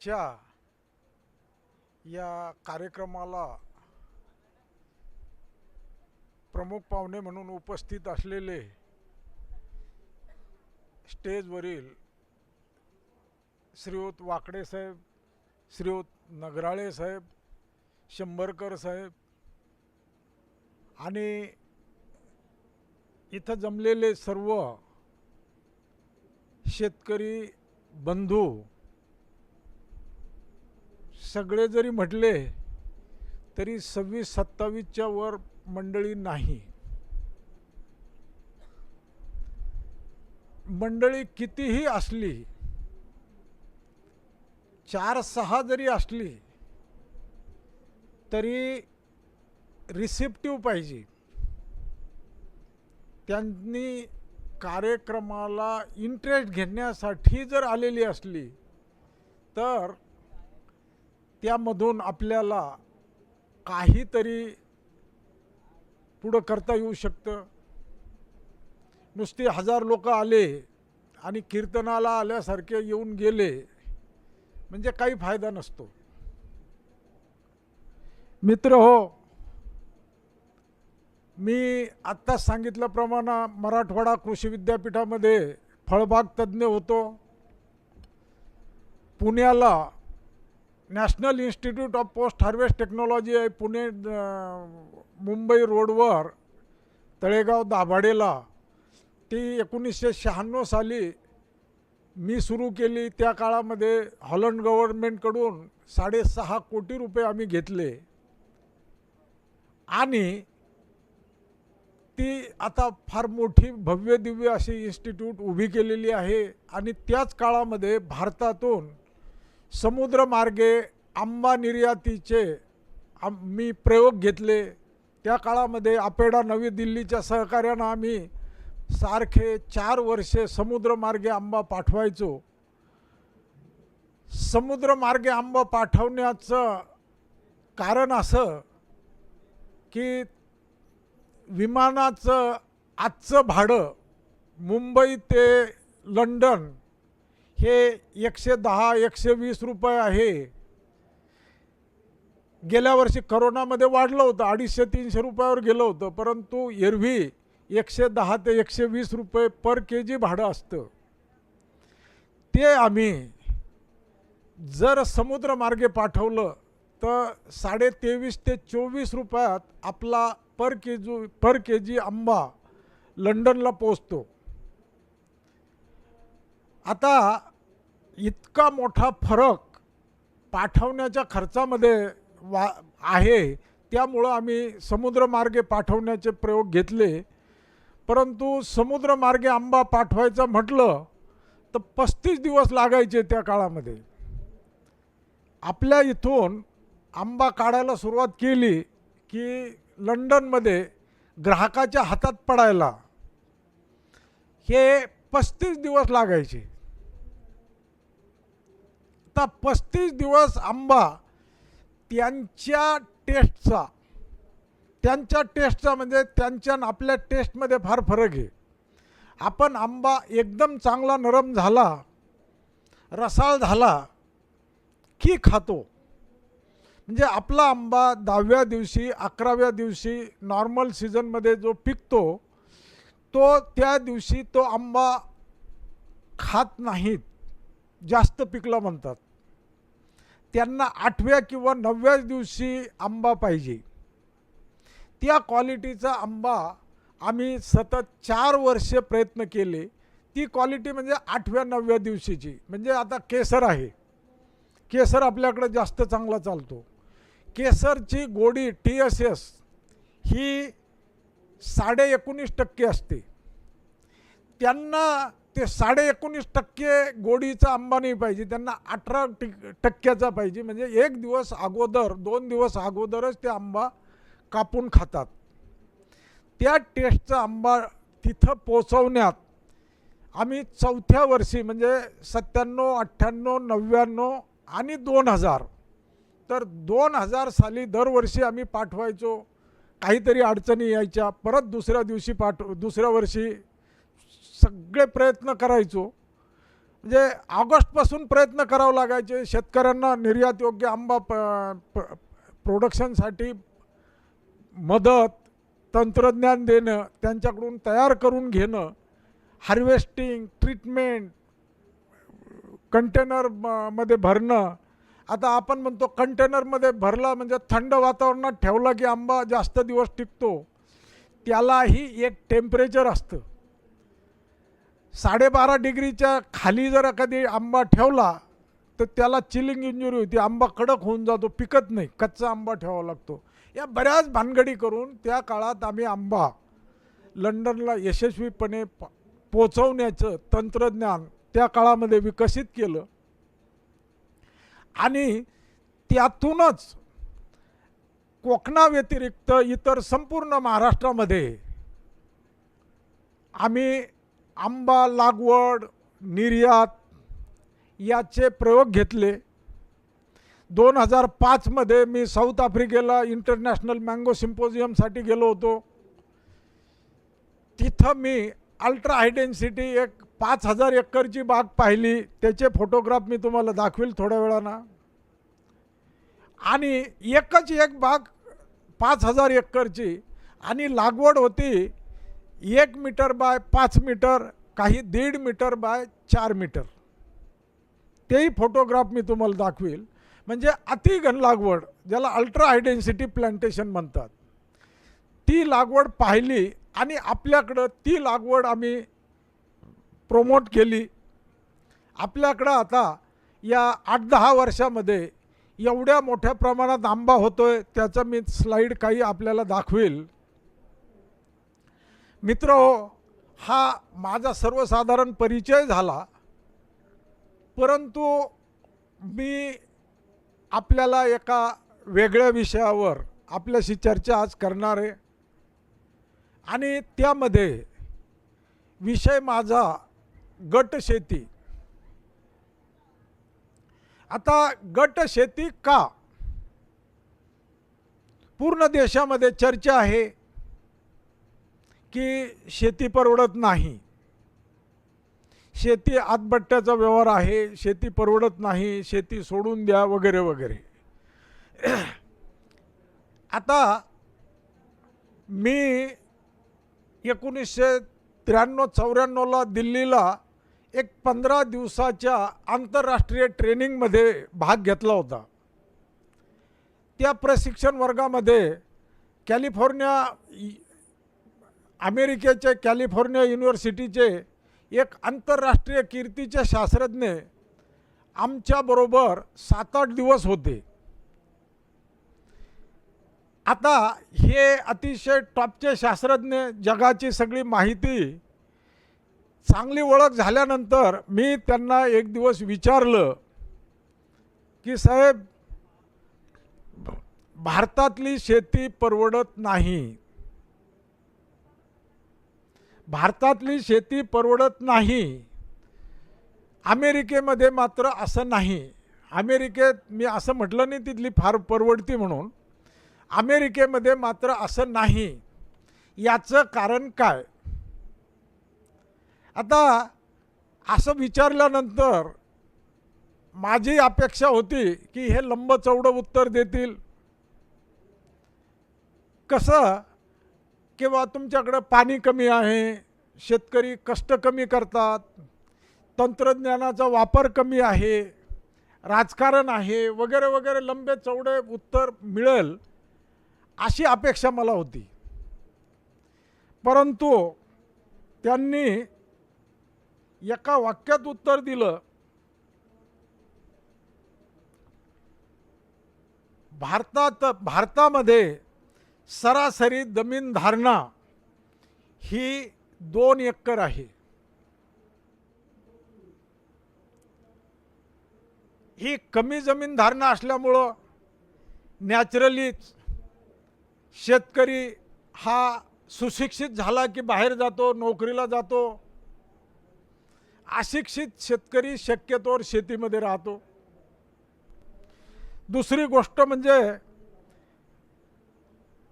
आजच्या या कार्यक्रमाला प्रमुख पाहुणे म्हणून उपस्थित असलेले स्टेजवरील श्रीयुत वाकडे साहेब, श्रीयुत नगराळे साहेब, शंभरकर साहेब आणि इथं जमलेले सर्व शेतकरी बंधू सगळे जरी म्हटले तरी 26-27च्या वर मंडळी नाही. मंडळी कितीही असली, 4-6 जरी असली तरी रिसेप्टिव्ह पाहिजे. त्यांनी कार्यक्रमाला इंटरेस्ट घेण्यासाठी जर आलेली असली तर त्यामधून आपल्याला काहीतरी पुढं करता येऊ शकतं. नुसते 1000 लोक आले आणि कीर्तनाला आल्यासारखे येऊन गेले म्हणजे काही फायदा नसतो. मित्र हो, मी आत्ताच सांगितल्याप्रमाणे मराठवाडा कृषी विद्यापीठामध्ये फळबाग तज्ज्ञ होतो. पुण्याला national institute of post harvest technology आहे पुणे मुंबई रोडवर तळेगाव दाभाडेला. ती 1996 साली मी सुरू केली. त्या काळामध्ये हॉलंड गव्हर्नमेंटकडून 6.5 कोटी रुपये आम्ही घेतले आणि ती आता फार मोठी भव्य दिव्य अशी इन्स्टिट्यूट उभी केलेली आहे. आणि त्याच काळामध्ये भारतातून समुद्रमार्गे आंबा निर्यातीचे मी प्रयोग घेतले. त्या काळामध्ये अपेडा नवी दिल्लीच्या सहकार्यानं आम्ही सारखे 4 वर्षे समुद्रमार्गे आंबा पाठवायचो. समुद्रमार्गे आंबा पाठवण्याचं कारण असं की विमानाचं आजचं भाडं मुंबई ते लंडन हे 110-120 रुपये आहे. गेल्या वर्षी करोनामध्ये वाढलं होतं, 250-300 रुपयावर गेलं होतं, परंतु एरवी 110 ते 120 रुपये पर केजी भाडं असतं. ते आम्ही जर समुद्रमार्गे पाठवलं तर 23.5 ते 24 रुपयात आपला पर केजी आंबा लंडनला पोचतो. आता इतका मोठा फरक पाठवण्याच्या खर्चामध्ये आहे. त्यामुळं आम्ही समुद्रमार्गे पाठवण्याचे प्रयोग घेतले. परंतु समुद्रमार्गे आंबा पाठवायचं म्हटलं तर 35 दिवस लागायचे त्या काळामध्ये. आपल्या इथून आंबा काढायला सुरुवात केली की लंडनमध्ये ग्राहकाच्या हातात पडायला हे 35 दिवस लागायचे. आता 35 दिवस आंबा त्यांच्या टेस्टचा म्हणजे त्यांच्या आपल्या टेस्टमध्ये फार फरक आहे. आपण आंबा एकदम चांगला नरम झाला, रसाळ झाला की खातो. म्हणजे आपला आंबा 10व्या दिवशी 11व्या दिवशी नॉर्मल सीझनमध्ये जो पिकतो तो त्या दिवशी तो आंबा खात नाहीत, जास्त पिकला म्हणतात. त्यांना 8व्या किंवा 9व्या दिवशी आंबा पाहिजे. त्या क्वालिटीचा आंबा आम्ही सतत 4 वर्षे प्रयत्न केले. ती क्वालिटी म्हणजे 8व्या-9व्या दिवशीची. म्हणजे आता केसर आहे, केसर आपल्याकडे जास्त चांगला चालतो. केसरची गोडी TSS ही 19.5% असते. त्यांना ते 19.5% गोडीचा आंबा नाही पाहिजे, त्यांना 18% पाहिजे. म्हणजे 1 दिवस अगोदर 2 दिवस अगोदरच ते आंबा कापून खातात. त्या टेस्टचा आंबा तिथं पोचवण्यात आम्ही 4थ्या वर्षी म्हणजे 97, 98, 99 आणि 2000 तर 2000 साली दरवर्षी आम्ही पाठवायचो. काहीतरी अडचणी यायच्या, परत दुसऱ्या वर्षी सगळे प्रयत्न करायचो. म्हणजे ऑगस्टपासून प्रयत्न करावे लागायचे शेतकऱ्यांना निर्यात योग्य आंबा प्रोडक्शनसाठी मदत, तंत्रज्ञान देणं, त्यांच्याकडून तयार करून घेणं, हार्वेस्टिंग, ट्रीटमेंट, कंटेनर मध्ये भरणं. आता आपण म्हणतो कंटेनरमध्ये भरला म्हणजे थंड वातावरणात ठेवला की आंबा जास्त दिवस टिकतो. त्यालाही एक टेम्परेचर असतं. 12.5 डिग्रीच्या खाली जर कधी आंबा ठेवला तर त्याला चिलिंग इंजुरी होती, आंबा कडक होऊन जातो, पिकत नाही, कच्चा आंबा ठेवावा लागतो. या बऱ्याच भानगडी करून त्या काळात आम्ही आंबा लंडनला यशस्वीपणे पोचवण्याचं तंत्रज्ञान त्या काळामध्ये विकसित केलं. आणि त्यातूनच कोकणाव्यतिरिक्त इतर संपूर्ण महाराष्ट्रामध्ये आम्ही आंबा लागवड, निर्यात याचे प्रयोग घेतले. 2005 मध्ये मी साऊथ आफ्रिकेला इंटरनॅशनल मँगो सिम्पोजियमसाठी गेलो होतो. तिथं मी अल्ट्रा हाय डेन्सिटी एक 5000 एकरची बाग पाहिली. त्याचे फोटोग्राफ मी तुम्हाला दाखवेल थोड्या वेळानं. आणि एकच एक बाग 5000 एकरची आणि लागवड होती 1 मीटर बाय 5 मीटर, काही 1.5 मीटर बाय 4 मीटर. तेही फोटोग्राफ मी तुम्हाला दाखवेल. म्हणजे अतिघन लागवड, ज्याला अल्ट्रा हाय डेन्सिटी प्लांटेशन म्हणतात, ती लागवड पाहिली आणि आपल्याकडं ती लागवड आम्ही प्रोमोट केली. आपल्याकडं आता या 8-10 वर्षामध्ये एवढ्या मोठ्या प्रमाणात आंबा होतोय, त्याचा मी स्लाईड काही आपल्याला दाखवेल. मित्रहो, हा माझा सर्वसाधारण परिचय झाला, परंतु मी आपल्याला एका वेगळ्या विषयावर आपल्याशी चर्चा आज करणार आहे. आणि त्यामध्ये विषय माझा गट शेती. आता गट शेती का? पूर्ण देशामध्ये चर्चा आहे की शेती परवडत नाही, शेती आतबट्ट्याचा व्यवहार आहे, शेती परवडत नाही, शेती सोडून द्या वगैरे वगैरे. आता मी 1993-94ला दिल्लीला एक 15 दिवसाच्या आंतरराष्ट्रीय ट्रेनिंगमध्ये भाग घेतला होता. त्या प्रशिक्षण वर्गामध्ये अमेरिकेचे कॅलिफोर्निया युनिव्हर्सिटीचे एक आंतरराष्ट्रीय कीर्तीचे शास्त्रज्ञ आमच्याबरोबर 7-8 दिवस होते. आता हे अतिशय टॉपचे शास्त्रज्ञ, जगाची सगळी माहिती, चांगली ओळख झाल्यानंतर मी त्यांना एक दिवस विचारलं की साहेब, भारतातली शेती परवडत नाही, भारतातली शेती परवडत नाही, अमेरिकेमध्ये मात्र असं नाही. अमेरिकेत मी असं म्हटलं नाही तिथली फार परवडती म्हणून, अमेरिकेमध्ये मात्र असं नाही. याचं कारण काय? आता असं विचारल्यानंतर माझी अपेक्षा होती की हे लंबचौडं उत्तर देतील. कसं, किंवा तुमच्याकडं पाणी कमी आहे, शेतकरी कष्ट कमी करतात, तंत्रज्ञानाचा वापर कमी आहे, राजकारण आहे वगैरे वगैरे लंबे चौडे उत्तर मिळेल अशी अपेक्षा मला होती. परंतु त्यांनी एका वाक्यात उत्तर दिलं, भारतामध्ये सरासरी जमीन धारणा ही 2 एकर आहे. ही कमी जमीन धारणा असल्यामुळं नॅचरलीच शेतकरी हा सुशिक्षित झाला की बाहेर जातो, नोकरीला जातो. अशिक्षित शेतकरी शक्यतोवर शेतीमध्ये राहतो. दुसरी गोष्ट म्हणजे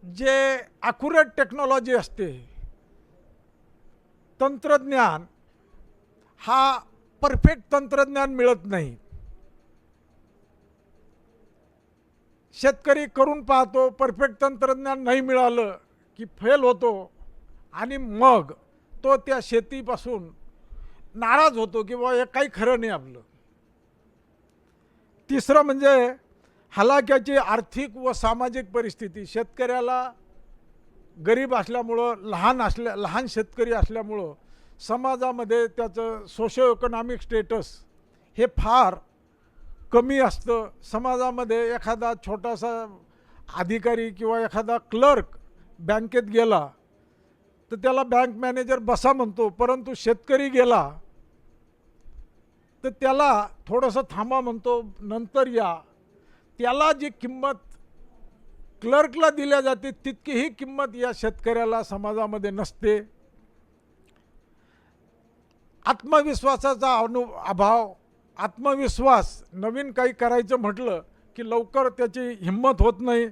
जे ॲक्युरेट टेक्नॉलॉजी असते, तंत्रज्ञान, हा परफेक्ट तंत्रज्ञान मिळत नाही. शेतकरी करून पाहतो, परफेक्ट तंत्रज्ञान नाही मिळालं की फेल होतो आणि मग तो त्या शेतीपासून नाराज होतो की बाबा हे काही खरं नाही आपलं. तिसरं म्हणजे हलाख्याची आर्थिक व सामाजिक परिस्थिती. शेतकऱ्याला गरीब असल्यामुळं, लहान शेतकरी असल्यामुळं समाजामध्ये त्याचं सोशो इकॉनॉमिक स्टेटस हे फार कमी असतं. समाजामध्ये एखादा छोटासा अधिकारी किंवा एखादा क्लर्क बँकेत गेला तर त्याला बँक मॅनेजर बसा म्हणतो, परंतु शेतकरी गेला तर त्याला थोडंसं थांबा म्हणतो, नंतर या. त्याला जी किंमत क्लर्कला दिल्या जाते तितकीही किंमत या शेतकऱ्याला समाजामध्ये नसते. आत्मविश्वासाचा अभाव, आत्मविश्वास, नवीन काही करायचं म्हटलं की लवकर त्याची हिंमत होत नाही.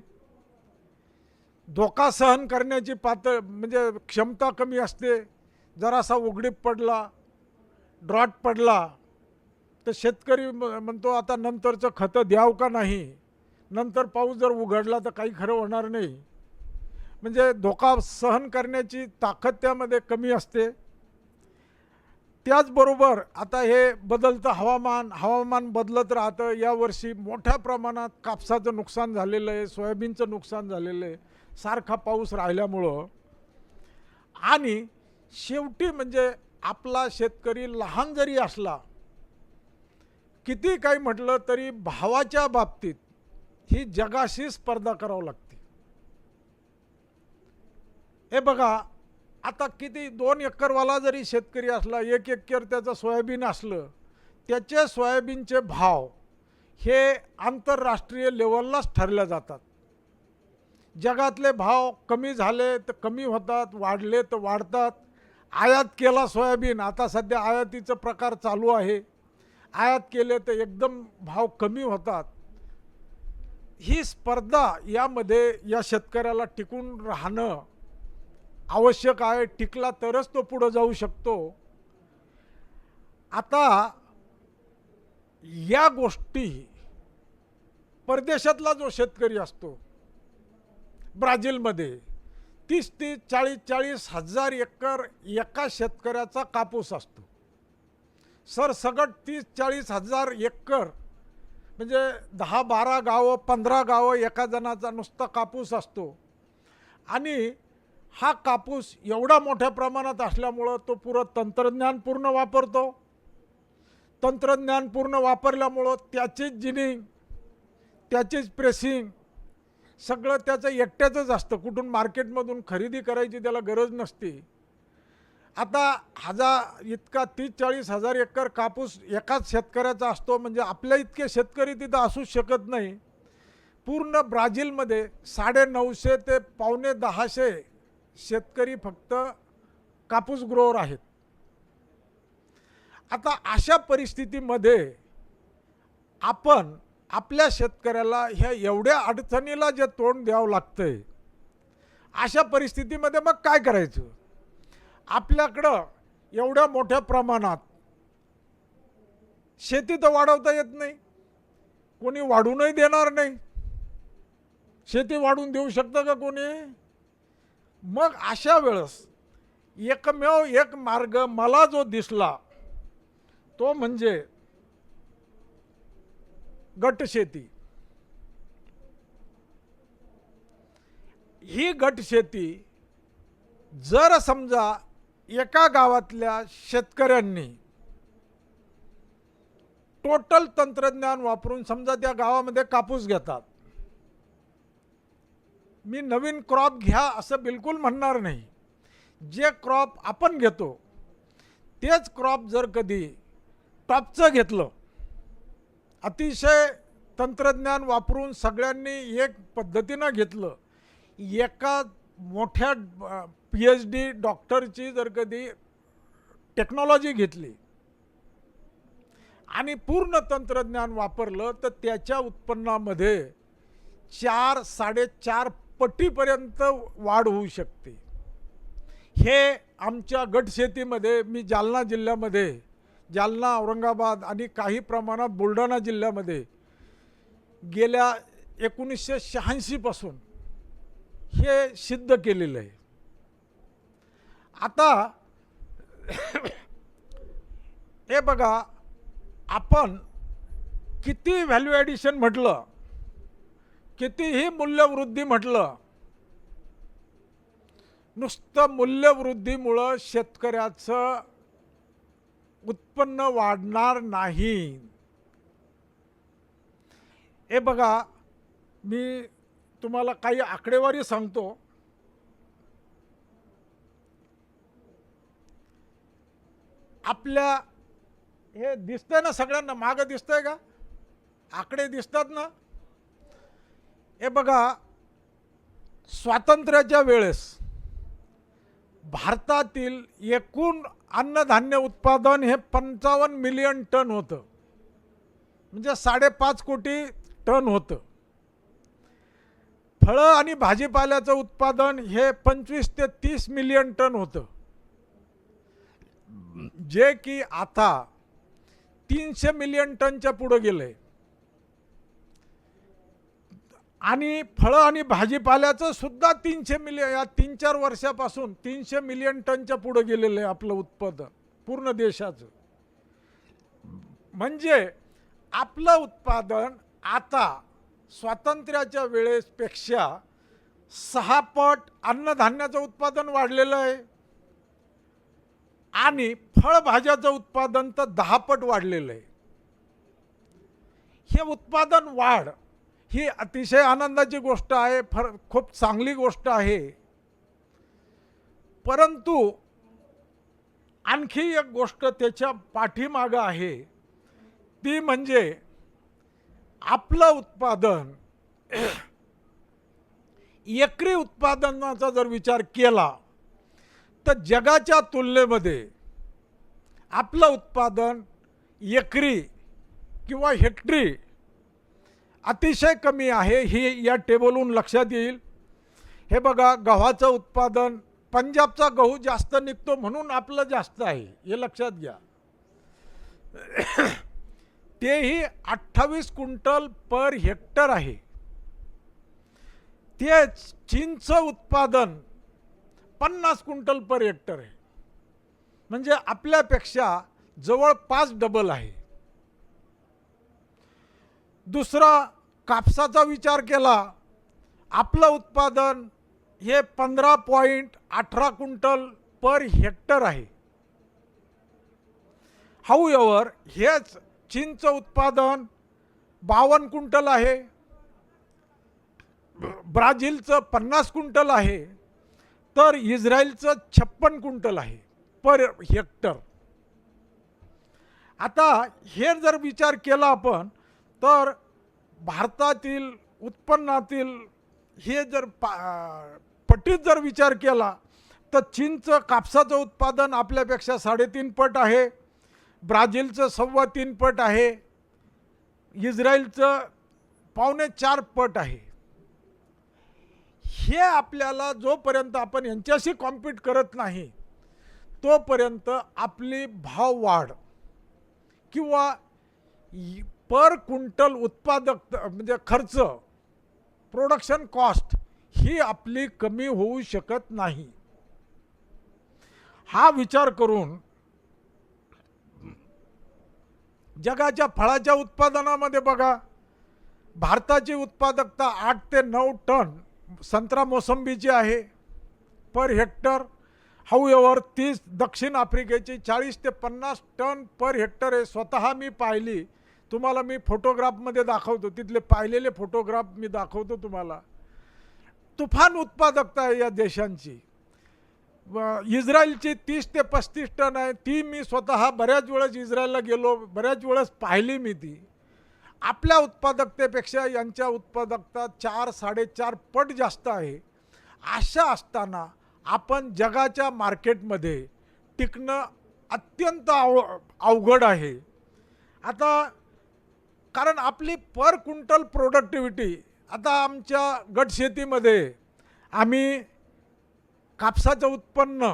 धोका सहन करण्याची म्हणजे क्षमता कमी असते. जरासा उघडीप पडला, ड्रॉट पडला तर शेतकरी म्हणतो आता नंतरचं खतं द्याव का नाही, नंतर पाऊस जर उघडला तर काही खरं होणार नाही. म्हणजे धोका सहन करण्याची ताकद त्यामध्ये कमी असते. त्याचबरोबर आता हे बदलतं हवामान बदलत राहतं. यावर्षी मोठ्या प्रमाणात कापसाचं नुकसान झालेलं आहे, सोयाबीनचं नुकसान झालेलं आहे सारखा पाऊस राहिल्यामुळं. आणि शेवटी म्हणजे आपला शेतकरी लहान जरी असला, किती काही म्हटलं तरी भावाच्या बाबतीत ही जगाशी स्पर्धा करावी लागते. हे बघा, आता किती 2 एकरवाला जरी शेतकरी असला, 1 एकर त्याचं सोयाबीन असलं, त्याचे सोयाबीनचे भाव हे आंतरराष्ट्रीय लेवललाच ठरले जातात. जगातले भाव कमी झाले तर कमी होतात, वाढले तर वाढतात. आयात केला सोयाबीन, आता सध्या आयातीचा प्रकार चालू आहे, आयात केले तर एकदम भाव कमी होतात. ही स्पर्धा यामध्ये या शेतकऱ्याला टिकून राहणं आवश्यक आहे. टिकला तरच तो पुढे जाऊ शकतो. आता या गोष्टी परदेशातला जो शेतकरी असतो, ब्राझीलमध्ये 30-30, 40-40 हजार एकर एका शेतकऱ्याचा कापूस असतो. सरसगट 30-40 हजार एकर म्हणजे 10-12 गावं, 15 गावं एका जणाचा नुसता कापूस असतो. आणि हा कापूस एवढा मोठ्या प्रमाणात असल्यामुळं तो तंत्रज्ञान पूर्ण वापरतो. तंत्रज्ञान पूर्ण वापरल्यामुळं त्याचीच जिनिंग, त्याचीच प्रेसिंग सगळं त्याचं एकट्याचंच असतं. कुठून मार्केटमधून खरेदी करायची त्याला गरज नसते. आता इतका 30-40 हजार एकर कापूस एकाच शेतकऱ्याचा असतो. म्हणजे आपल्या इतके शेतकरी तिथं असूच शकत नाही. पूर्ण ब्राझीलमध्ये 950 ते 950 शेतकरी फक्त कापूस ग्रोवर आहेत. आता अशा परिस्थितीमध्ये आपण आपल्या शेतकऱ्याला ह्या एवढ्या अडचणीला जे तोंड द्यावं लागतंय, अशा परिस्थितीमध्ये मग काय करायचं? आपल्याकडं एवढ्या मोठ्या प्रमाणात शेती तर वाढवता येत नाही, कोणी वाढूनही देणार नाही. शेती वाढून देऊ शकतं का कोणी? मग अशा वेळेस एकमेव एक मार्ग मला जो दिसला तो म्हणजे गटशेती. ही गटशेती जर समजा एका गावातल्या शेतकऱ्यांनी टोटल तंत्रज्ञान वापरून, समजा त्या गावामध्ये कापूस घेतात, मी नवीन क्रॉप घ्या असं बिलकुल म्हणणार नाही. जे क्रॉप आपण घेतो तेच क्रॉप जर कधी टॉपचं घेतलं, अतिशय तंत्रज्ञान वापरून सगळ्यांनी एक पद्धतीनं घेतलं, एका मोठ्या PhD डॉक्टरची जर कधी टेक्नॉलॉजी घेतली आणि पूर्ण तंत्रज्ञान वापरलं तर त्याच्या उत्पन्नामध्ये 4-4.5 पटीपर्यंत वाढ होऊ शकते. हे आमच्या गटशेतीमध्ये, मी जालना जिल्ह्यामध्ये जालना, औरंगाबाद आणि काही प्रमाणात बुलढाणा जिल्ह्यामध्ये गेल्या 1986 पासून हे सिद्ध केलेलं आहे. आता हे बघा, आपण किती व्हॅल्यू ॲडिशन म्हटलं, कितीही मूल्यवृद्धी म्हटलं, नुसतं मूल्यवृद्धीमुळं शेतकऱ्याचं उत्पन्न वाढणार नाही. हे बघा, मी तुम्हाला काही आकडेवारी सांगतो. आपल्या हे दिसतंय ना सगळ्यांना, मागं दिसतंय का? आकडे दिसतात ना? हे बघा, स्वातंत्र्याच्या वेळेस भारतातील एकूण अन्नधान्य उत्पादन हे 55 मिलियन टन होतं, म्हणजे 5.5 कोटी टन होतं. फळं आणि भाजीपाल्याचं उत्पादन हे 25 ते 30 मिलियन टन होतं, जे की आता 300 मिलियन टनच्या पुढे गेलंय. आणि फळं आणि भाजीपाल्याचं सुद्धा 300 मिलियन, या 3-4 वर्षापासून 300 मिलियन टनच्या पुढे गेलेलं आहे आपलं उत्पादन पूर्ण देशाचं. म्हणजे आपलं उत्पादन आता स्वातंत्र्याच्या वेळेसपेक्षा 6 पट अन्नधान्याचं उत्पादन वाढलेलं आहे आणि फळभाज्याचं उत्पादन तर 10 पट वाढलेलं आहे. हे उत्पादन वाढ ही अतिशय आनंदाची गोष्ट आहे, खूप चांगली गोष्ट आहे. परंतु आणखी एक गोष्ट त्याच्या पाठीमागं आहे, ती म्हणजे आपलं उत्पादन एकरी उत्पादनाचा जर विचार केला तर जगाच्या तुलनेमध्ये आपलं उत्पादन एकरी किंवा हेक्टरी अतिशय कमी आहे. ही या टेबलवरून लक्षात येईल. हे बघा, गव्हाचं उत्पादन, पंजाबचा गहू जास्त निघतो म्हणून आपलं जास्त आहे, हे लक्षात घ्या. तेही 28 क्विंटल पर हेक्टर आहे. तेच चीनचं उत्पादन 50 क्विंटल पर हेक्टर आहे, म्हणजे आपल्यापेक्षा जवळपास डबल आहे. दुसरा, कापसाचा विचार केला, आपलं उत्पादन हे 15.18 क्विंटल पर हेक्टर आहे. हाऊएव्हर हेच चीनचं उत्पादन 52 क्विंटल आहे, ब्राझीलचं 50 क्विंटल आहे, तर इस्रायलचं 56 क्विंटल आहे पर हेक्टर. आता हे जर विचार केला आपण तर भारतातील उत्पन्नातील हे जर पटीत जर विचार केला तर चीनचं कापसाचं उत्पादन आपल्यापेक्षा 3.5 पट आहे, ब्राझीलचं 3.25 पट आहे, इस्रायलचं 3.25 पट आहे. हे आपल्याला जोपर्यंत आपण यांच्याशी कॉम्पीट करत नाही तोपर्यंत आपली भाव वाढ किंवा पर क्विंटल उत्पादकता म्हणजे खर्च, प्रोडक्शन कॉस्ट ही आपली कमी होऊ शकत नाही. हा विचार करून जगाच्या फळाच्या उत्पादनामध्ये बघा, भारताची उत्पादकता 8 ते 9 टन संत्रा मोसंबीची आहे पर हेक्टर. हाऊएव्हर 30 दक्षिण आफ्रिकेची 40 ते 50 टन पर हेक्टर आहे. स्वतः मी पाहिली, तुम्हाला मी फोटोग्राफमध्ये दाखवतो, तिथले पाहिलेले फोटोग्राफ मी दाखवतो तुम्हाला. तुफान उत्पादकता आहे या देशांची. इस्रायलची 30 ते 35 टन आहे, ती मी स्वतः बऱ्याच वेळेस इस्रायलला गेलो, बऱ्याच वेळेस पाहिली मी ती. आपल्या उत्पादकतेपेक्षा यांच्या उत्पादकता 4-4.5 पट जास्त आहे. अशा असताना आपण जगाच्या मार्केटमध्ये टिकणं अत्यंत अवघड आहे. आता कारण आपली पर क्विंटल प्रोडक्टिव्हिटी, आता आमच्या गट शेतीमध्ये आम्ही कापसाचं उत्पन्न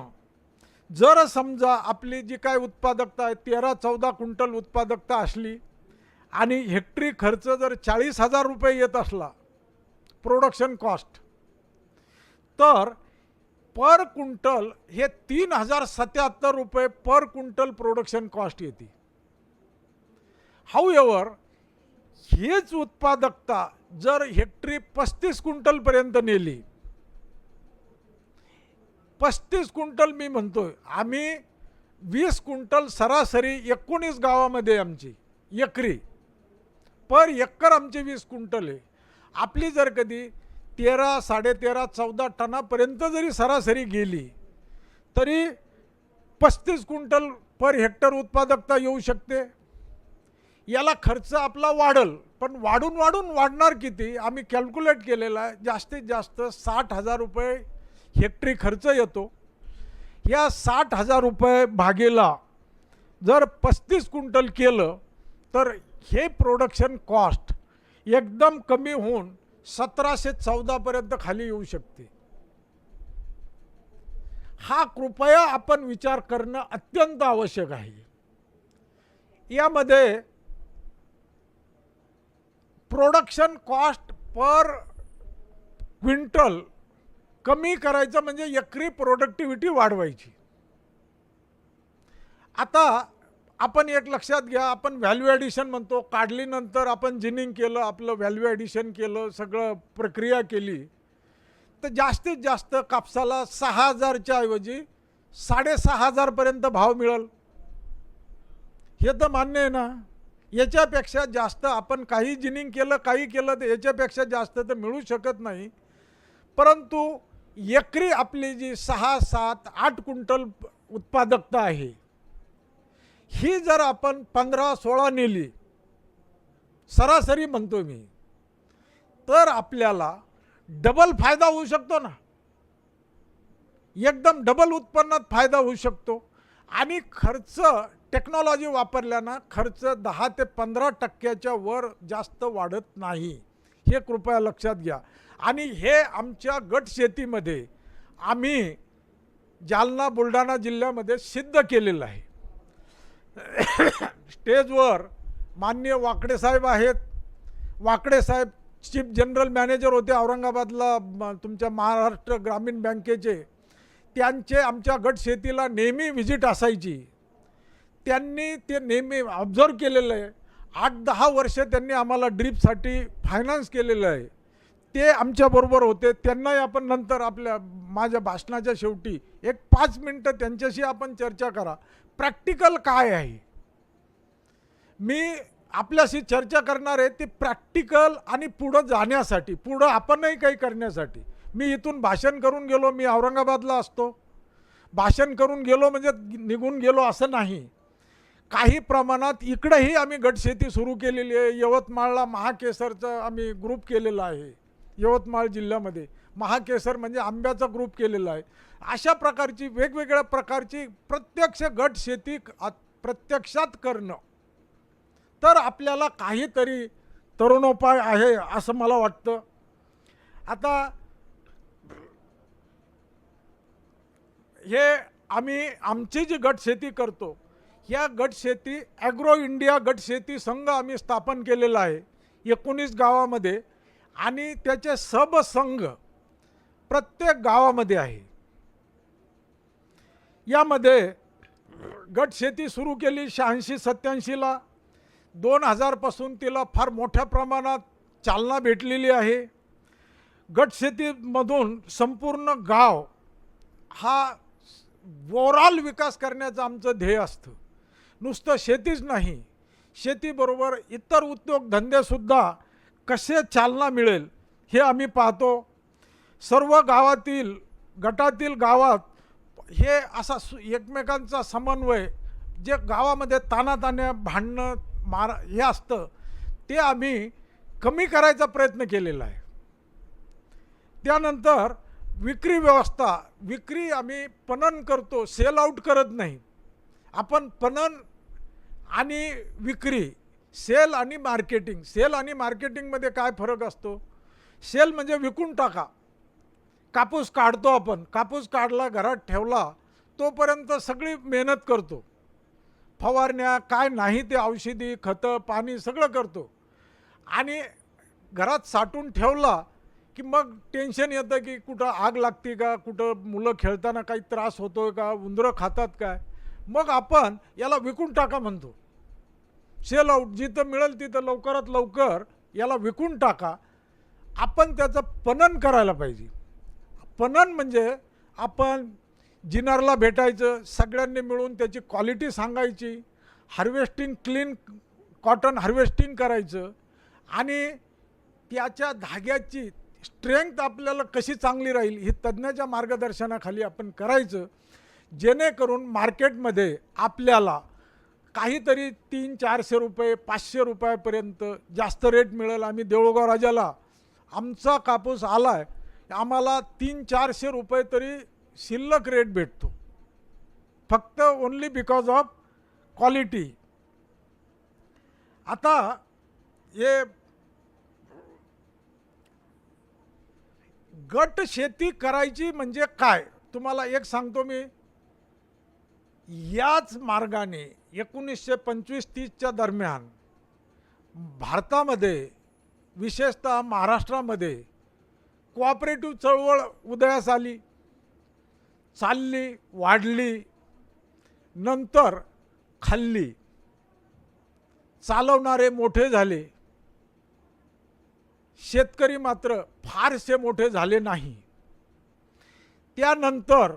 जर समजा आपली जी काय उत्पादकता आहे 13-14 क्विंटल उत्पादकता असली आणि हेक्टरी खर्च जर 40,000 रुपये येत असला प्रोडक्शन कॉस्ट, तर पर क्विंटल हे 3,077 रुपये पर क्विंटल प्रोडक्शन कॉस्ट येते. हाऊएव्हर हीच उत्पादकता जर हेक्टरी 35 क्विंटलपर्यंत नेली, 35 क्विंटल मी म्हणतोय, आम्ही 20 क्विंटल सरासरी 19 गावामध्ये आमची एकरी पर एकर आमची 20 क्विंटल आहे. आपली जर कधी 13, 13.5, 14 टनापर्यंत जरी सरासरी गेली तरी 35 क्विंटल पर हेक्टर उत्पादकता येऊ शकते. याला खर्च आपला वाढल, पण वाढून वाढणार किती आम्ही कॅल्क्युलेट केलेला आहे. जास्तीत जास्त 60,000 रुपये हेक्टरी खर्च येतो. या 60,000 रुपये भागेला जर 35 क्विंटल केलं तर हे प्रोडक्शन कॉस्ट एकदम कमी होऊन 1714 पर्यंत खाली येऊ शकते. हा कृपया आपण विचार करणं अत्यंत आवश्यक आहे. यामध्ये प्रोडक्शन कॉस्ट पर क्विंटल कमी करायचं म्हणजे एकरी प्रोडक्टिव्हिटी वाढवायची. आता आपण एक लक्षात घ्या, आपण व्हॅल्यू ॲडिशन म्हणतो, काढलीनंतर आपण जिनिंग केलं, आपलं व्हॅल्यू ॲडिशन केलं, सगळं प्रक्रिया केली, तर जास्तीत जास्त कापसाला 6,000च्या ऐवजी 6,500 पर्यंत भाव मिळेल. हे तर मान्य आहे ना. याच्यापेक्षा जास्त आपण काही जिनिंग केलं, काही केलं, तर याच्यापेक्षा जास्त तर मिळू शकत नाही. परंतु एकरी आपली जी 6, 7, 8 क्विंटल उत्पादकता आहे, ही जर आपण 15, 16 नेली, सरासरी म्हणतो मी, तर आपल्याला डबल फायदा होऊ शकतो ना. एकदम डबल उत्पन्नात फायदा होऊ शकतो. आणि खर्च टेक्नॉलॉजी वापरल्यानं खर्च 10 ते 15% वर जास्त वाढत नाही. हे कृपया लक्षात घ्या. आणि हे आमच्या गट शेतीमध्ये आम्ही जालना बुलढाणा जिल्ह्यामध्ये सिद्ध केलेलं आहे. स्टेजवर माननीय वाकडे साहेब आहेत. वाकडे साहेब चीफ जनरल मॅनेजर होते औरंगाबादला, तुमच्या महाराष्ट्र ग्रामीण बँकेचे. त्यांचे आमच्या गट शेतीला नेहमी व्हिजिट असायची. त्यांनी ते नेहमी ऑब्झर्व केलेलं आहे. 8-10 वर्ष त्यांनी आम्हाला ड्रीपसाठी फायनान्स केलेलं आहे. ते आमच्याबरोबर होते. त्यांनाही आपण नंतर माझ्या भाषणाच्या शेवटी एक 5 मिनटं त्यांच्याशी आपण चर्चा करा. प्रॅक्टिकल काय आहे मी आपल्याशी चर्चा करणार आहे, ते प्रॅक्टिकल आणि पुढं जाण्यासाठी, पुढं आपणही काही करण्यासाठी. मी इथून भाषण करून गेलो, मी औरंगाबादला असतो, भाषण करून गेलो म्हणजे निघून गेलो असं नाही. काही प्रमाणात इकडेही आम्ही गटशेती सुरू केलेली आहे. यवतमाळला महाकेसरचं आम्ही ग्रुप केलेला आहे. यवतमाळ जिल्ह्यामध्ये महाकेसर म्हणजे आंब्याचा ग्रुप केलेला आहे. अशा प्रकारची वेगवेगळ्या प्रकारची प्रत्यक्ष गटशेती प्रत्यक्षात करणं, तर आपल्याला काहीतरी तरुणोपाय आहे असं मला वाटतं. आता हे आम्ही आमची जी गटशेती करतो, ह्या गटशेती ॲग्रो इंडिया गटशेती संघ आम्ही स्थापन केलेला आहे 19 गावामध्ये. आणि त्याचे सबसंघ प्रत्येक गावामध्ये आहे. यामध्ये गटशेती सुरू केली 86-87ला. 2000 पासून तिला फार मोठ्या प्रमाणात चालना भेटलेली आहे. गटशेतीमधून संपूर्ण गाव हा ओव्हरऑल विकास करण्याचं आमचं ध्येय असतं. नुसतं शेतीच नाही, शेतीबरोबर इतर उद्योगधंदेसुद्धा कसे चालना मिळेल हे आम्ही पाहतो. सर्व गावातील गटातील गावात हे असा एकमेकांचा समन्वय, जे गावामध्ये ताणाताण्या भांडणं हे असतं, ते आम्ही कमी करायचा प्रयत्न केलेला आहे. त्यानंतर विक्री व्यवस्था, विक्री आम्ही पणन करतो, सेल आउट करत नाही. आपण पणन आणि विक्री, सेल आणि मार्केटिंग. सेल आणि मार्केटिंगमध्ये काय फरक असतो? सेल म्हणजे विकून टाका. कापूस काढतो आपण, कापूस काढला, घरात ठेवला, तोपर्यंत सगळी मेहनत करतो, फवारण्या काय नाही ते औषधी खतं पाणी सगळं करतो, आणि घरात साठवून ठेवला की मग टेन्शन येतं की कुठं आग लागते का, कुठं मुलं खेळताना काही त्रास होतोय का, उंदरं खातात काय. मग आपण याला विकून टाका म्हणतो, सेल आउट, जिथं मिळेल तिथं लवकरात लवकर याला विकून टाका. आपण त्याचं पणन करायला पाहिजे. पणन म्हणजे आपण जिनारला भेटायचं, सगळ्यांनी मिळून त्याची क्वालिटी सांगायची, हार्वेस्टिंग, क्लीन कॉटन हार्वेस्टिंग करायचं, आणि त्याच्या धाग्याची स्ट्रेंथ आपल्याला कशी चांगली राहील ही तज्ज्ञाच्या मार्गदर्शनाखाली आपण करायचं, जेणेकरून मार्केटमध्ये आपल्याला काहीतरी 300-400 रुपये 500 रुपयापर्यंत जास्त रेट मिळेल. आम्ही देऊळगाव राजाला आमचा कापूस आला आहे, आम्हाला 300-400 रुपये तरी शिल्लक रेट भेटतो, फक्त ओनली बिकॉज ऑफ क्वालिटी. आता हे गट शेती करायची म्हणजे काय तुम्हाला एक सांगतो मी. याच मार्गाने 1925-30च्या दरम्यान भारतामध्ये विशेषतः महाराष्ट्रामध्ये कोऑपरेटिव्ह चळवळ उदयास आली, चालली, वाढली, नंतर खाल्ली, चालवणारे मोठे झाले, शेतकरी मात्र फारसे मोठे झाले नाही. त्यानंतर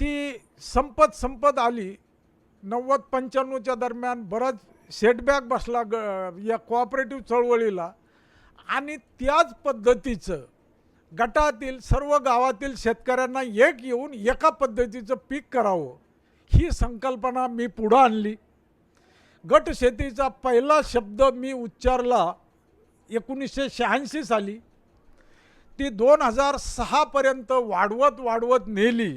ती संपत आली. 90-95च्या दरम्यान बराच सेटबॅक बसला या कोऑपरेटिव्ह चळवळीला, आणि त्याच पद्धतीचं गटातील सर्व गावातील शेतकऱ्यांना एक येऊन एका पद्धतीचं पीक करावं ही संकल्पना मी पुढं आणली. गट शेतीचा पहिला शब्द मी उच्चारला 1986 साली. ती 2006 पर्यंत वाढवत नेली.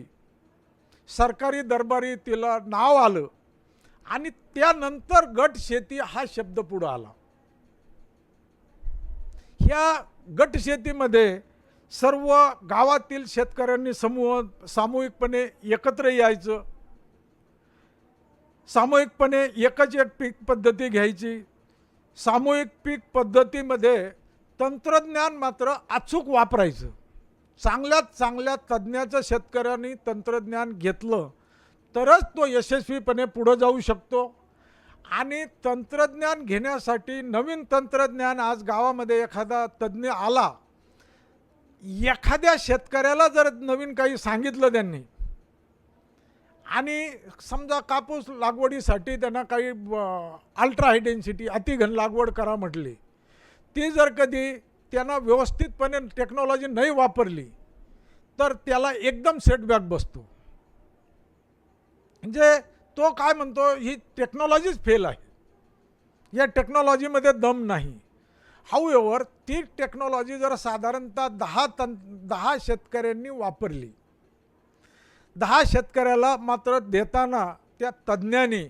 सरकारी दरबारी तिला नाव आलं, आणि त्यानंतर गट शेती हा शब्द पुढं आला. ह्या गट शेतीमध्ये सर्व गावातील शेतकऱ्यांनी सामूहिकपणे एकत्र यायचं, सामूहिकपणे एकच एक पीक पद्धती घ्यायची. सामूहिक पीक पद्धतीमध्ये तंत्रज्ञान मात्र अचूक वापरायचं. चांगल्यात चांगल्या तज्ज्ञाचं शेतकऱ्यांनी तंत्रज्ञान घेतलं तरच तो यशस्वीपणे पुढे जाऊ शकतो. आणि तंत्रज्ञान घेण्यासाठी नवीन तंत्रज्ञान आज गावामध्ये एखादा तज्ज्ञ आला, एखाद्या शेतकऱ्याला जर नवीन काही सांगितलं त्यांनी, आणि समजा कापूस लागवडीसाठी त्यांना काही अल्ट्रा हाय डेन्सिटी अतिघन लागवड करा म्हटली, ती जर कधी त्यांना व्यवस्थितपणे टेक्नॉलॉजी नाही वापरली तर त्याला एकदम सेटबॅक बसतो. म्हणजे तो काय म्हणतो, ही टेक्नॉलॉजीच फेल आहे, या टेक्नॉलॉजीमध्ये दम नाही. हाऊएव्हर ती टेक्नॉलॉजी जर साधारणतः 10 शेतकऱ्यांनी वापरली, 10 शेतकऱ्याला मात्र देताना त्या तज्ज्ञांनी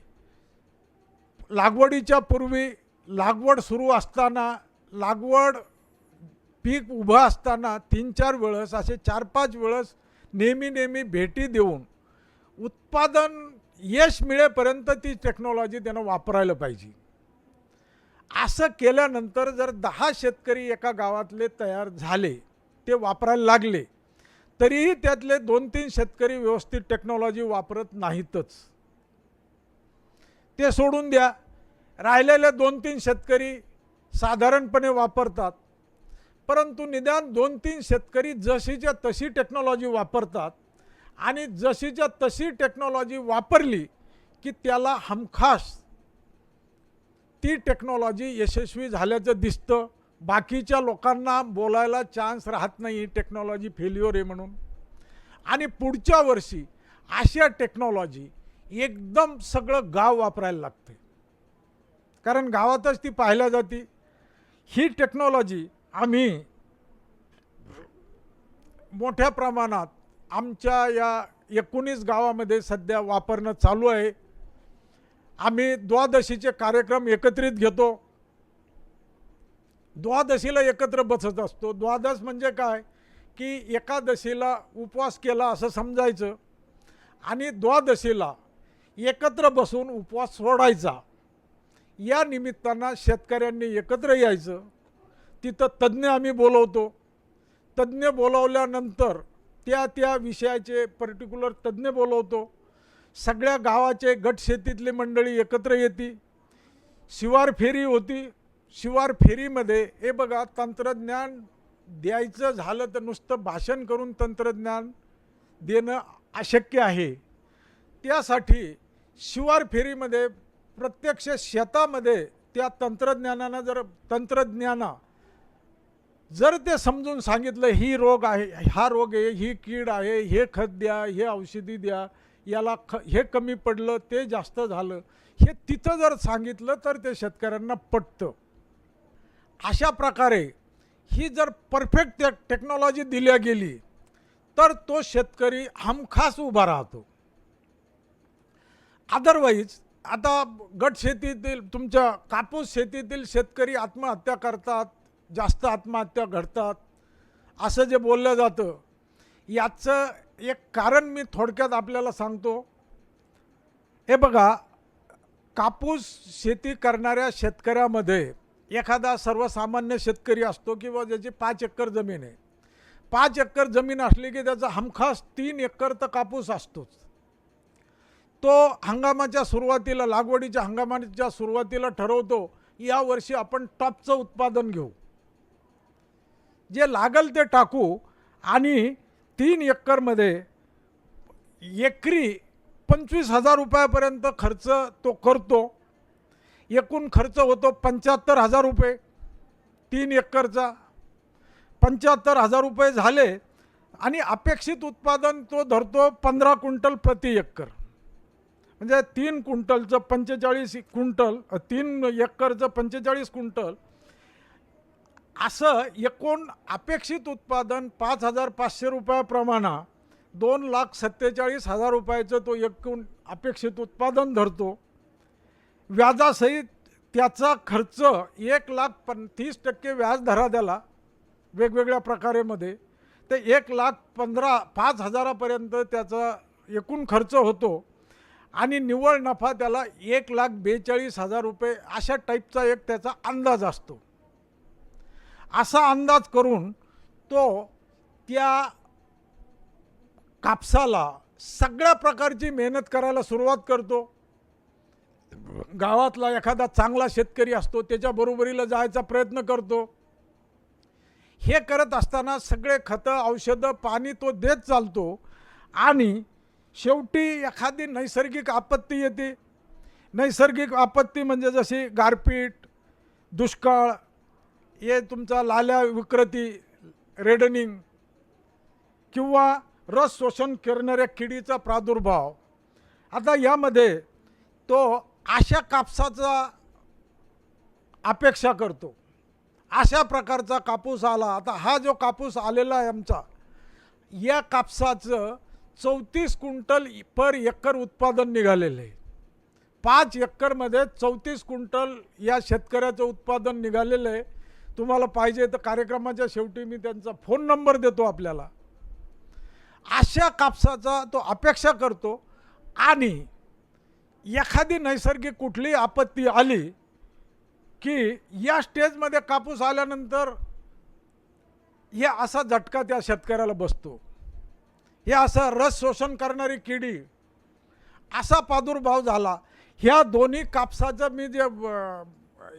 लागवडीच्या पूर्वी, लागवड सुरू असताना, लागवड पीक उभं असताना 3-4 वेळेस असे 4-5 वेळेस नेहमी भेटी देऊन उत्पादन यश मिळेपर्यंत ती टेक्नॉलॉजी त्यानं वापरायला पाहिजे. असं केल्यानंतर जर 10 शेतकरी एका गावातले तयार झाले, ते वापरायला लागले, तरीही त्यातले 2-3 शेतकरी व्यवस्थित टेक्नॉलॉजी वापरत नाहीतच. ते सोडून द्या, राहिलेले 2-3 शेतकरी साधारणपणे वापरतात, परंतु निदान 2-3 शेतकरी जशीच्या तशी टेक्नॉलॉजी वापरतात, आणि जशीच्या तशी टेक्नॉलॉजी वापरली की त्याला हमखास ती टेक्नॉलॉजी यशस्वी झाल्याचं दिसतं. बाकीच्या लोकांना बोलायला चान्स राहत नाही टेक्नॉलॉजी फेल्युअर आहे म्हणून. आणि पुढच्या वर्षी अशा टेक्नॉलॉजी एकदम सगळं गाव वापरायला लागते, कारण गावातच ती पाहिल्या जाते. ही टेक्नॉलॉजी आम्ही मोठ्या प्रमाणात आमच्या या 19 गावामध्ये सध्या वापरणं चालू आहे. आम्ही द्वादशीचे कार्यक्रम एकत्रित घेतो, द्वादशीला एकत्र बसत असतो. द्वादश म्हणजे काय की एकादशीला उपवास केला असं समजायचं, आणि द्वादशीला एकत्र बसून उपवास सोडायचा. या निमित्तानं शेतकऱ्यांनी एकत्र यायचं. तिथं तज्ज्ञ आम्ही बोलवतो. तज्ज्ञ बोलवल्यानंतर त्या विषयाचे पर्टिक्युलर तज्ज्ञ बोलवतो. सगळ्या गावाचे गट शेतीतली मंडळी एकत्र येते. शिवार फेरी होती. शिवार फेरीमध्ये हे बघा, तंत्रज्ञान द्यायचं झालं तर नुसतं भाषण करून तंत्रज्ञान देणं अशक्य आहे. त्यासाठी शिवार फेरीमध्ये प्रत्यक्ष शेतामध्ये त्या तंत्रज्ञानं जर ते समजून सांगितलं, ही रोग आहे, हा रोग आहे, ही कीड आहे, हे खत द्या, हे औषधी द्या, याला हे कमी पडलं, ते जास्त झालं, हे तिथं जर सांगितलं तर ते शेतकऱ्यांना पटतं. अशा प्रकारे ही जर परफेक्ट टेक्नॉलॉजी दिल्या गेली तर तो शेतकरी हमखास उभा राहतो. अदरवाईज आता गट शेतीतील, तुमच्या कापूस शेतीतील शेतकरी आत्महत्या करतात, जास्त आत्महत्या घडतात, असं जे बोललं जातं, याचं एक कारण मी थोडक्यात आपल्याला सांगतो. हे बघा, कापूस शेती करणाऱ्या शेतकऱ्यामध्ये एखादा सर्वसामान्य शेतकरी असतो किंवा ज्याची 5 एकर जमीन आहे. 5 एकर जमीन असली की त्याचा हमखास 3 एकर तर कापूस असतोच. तो हंगामाच्या सुरुवातीला, लागवडीच्या हंगामाच्या सुरुवातीला ठरवतो, या वर्षी आपण टॉपचं उत्पादन घेऊ, जे लागल ते टाकू, आणि 3 एकरमध्ये एकरी 25,000 रुपयापर्यंत खर्च तो करतो. एकूण खर्च होतो 75,000 रुपये. 3 एकरचा 75,000 रुपये झाले आणि अपेक्षित उत्पादन तो धरतो 15 क्विंटल प्रति एकर. म्हणजे 3 क्विंटलचं 45 क्विंटल, 3 एकरचं 45 क्विंटल, असं एकूण अपेक्षित उत्पादन 5,500 रुपयाप्रमाणे 2,47,000 रुपयाचं तो एकूण अपेक्षित उत्पादन धरतो. व्याजासहित त्याचा खर्च 1,30% व्याज धरा त्याला वेगवेगळ्या प्रकारेमध्ये, ते 1,05,000 त्याचा एकूण खर्च होतो आणि निव्वळ नफा त्याला 1,42,000 रुपये अशा टाईपचा एक त्याचा अंदाज असतो. असा अंदाज करून तो त्या कापसाला सगळ्या प्रकारची मेहनत करायला सुरुवात करतो. गावातला एखादा चांगला शेतकरी असतो, त्याच्या बरोबरीला जायचा प्रयत्न करतो. हे करत असताना सगळे खतं, औषधं, पाणी तो देत चालतो आणि शेवटी एखादी नैसर्गिक आपत्ती येते. नैसर्गिक आपत्ती म्हणजे जशी गारपीट, दुष्काळ, हे तुमचा लाल्या विकृती, रेडनिंग, किंवा रस शोषण करणाऱ्या किडीचा प्रादुर्भाव. आता यामध्ये तो अशा कापसाचा अपेक्षा करतो. अशा प्रकारचा कापूस आला. आता हा जो कापूस आलेला आहे आमचा, या कापसाचं 34 क्विंटल पर एकर उत्पादन निघालेलं आहे. 5 एकरमध्ये 34 क्विंटल या शेतकऱ्याचं उत्पादन निघालेलं आहे. तुम्हाला पाहिजे तर कार्यक्रमाच्या शेवटी मी त्यांचा फोन नंबर देतो आपल्याला. अशा कापसाचा तो अपेक्षा करतो आणि एखादी नैसर्गिक कुठली आपत्ती आली की या स्टेजमध्ये कापूस आल्यानंतर हे असा झटका त्या शेतकऱ्याला बसतो. हे असं रस शोषण करणारी किडी असा प्रादुर्भाव झाला. ह्या दोन्ही कापसाचं मी जे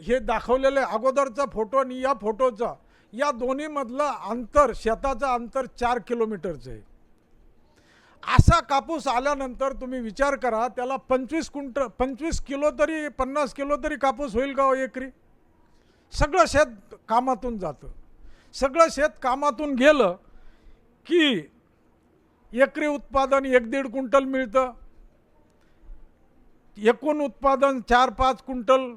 हे दाखवलेलं आहे अगोदरचा फोटो आणि या फोटोचा, या दोन्हीमधलं अंतर, शेताचं अंतर 4 किलोमीटरचं आहे. असा कापूस आल्यानंतर तुम्ही विचार करा, त्याला 25 किलो तरी, 50 किलो तरी कापूस होईल का एकरी? सगळं शेत कामातून जातं. सगळं शेत कामातून गेलं की एकरी उत्पादन 1-1.5 क्विंटल मिळतं. एकूण उत्पादन 4-5 क्विंटल.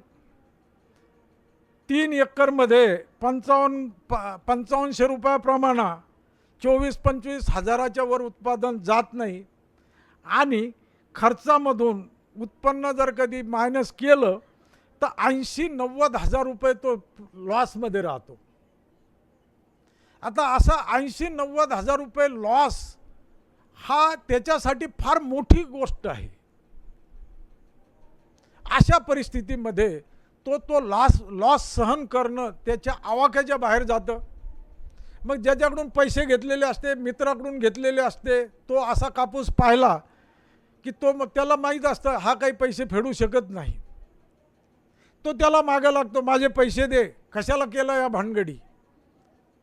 3 एकरमध्ये 5500 रुपयाप्रमाणे 24-25 हजाराच्या वर उत्पादन जात नाही. आणि खर्चामधून उत्पन्न जर कधी मायनस केलं तर 80-90 हजार रुपये तो लॉसमध्ये राहतो. आता असा 80-90 हजार रुपये लॉस हा त्याच्यासाठी फार मोठी गोष्ट आहे. अशा परिस्थितीमध्ये तो लॉस सहन करणं त्याच्या आवाक्याच्या बाहेर जातं. मग ज्याच्याकडून पैसे घेतलेले असते, मित्राकडून घेतलेले असते, तो असा कापूस पाहिला की तो मग त्याला माहीत असतं हा काही पैसे फेडू शकत नाही. तो त्याला मागं लागतो, माझे पैसे दे, कशाला केलं या भानगडी.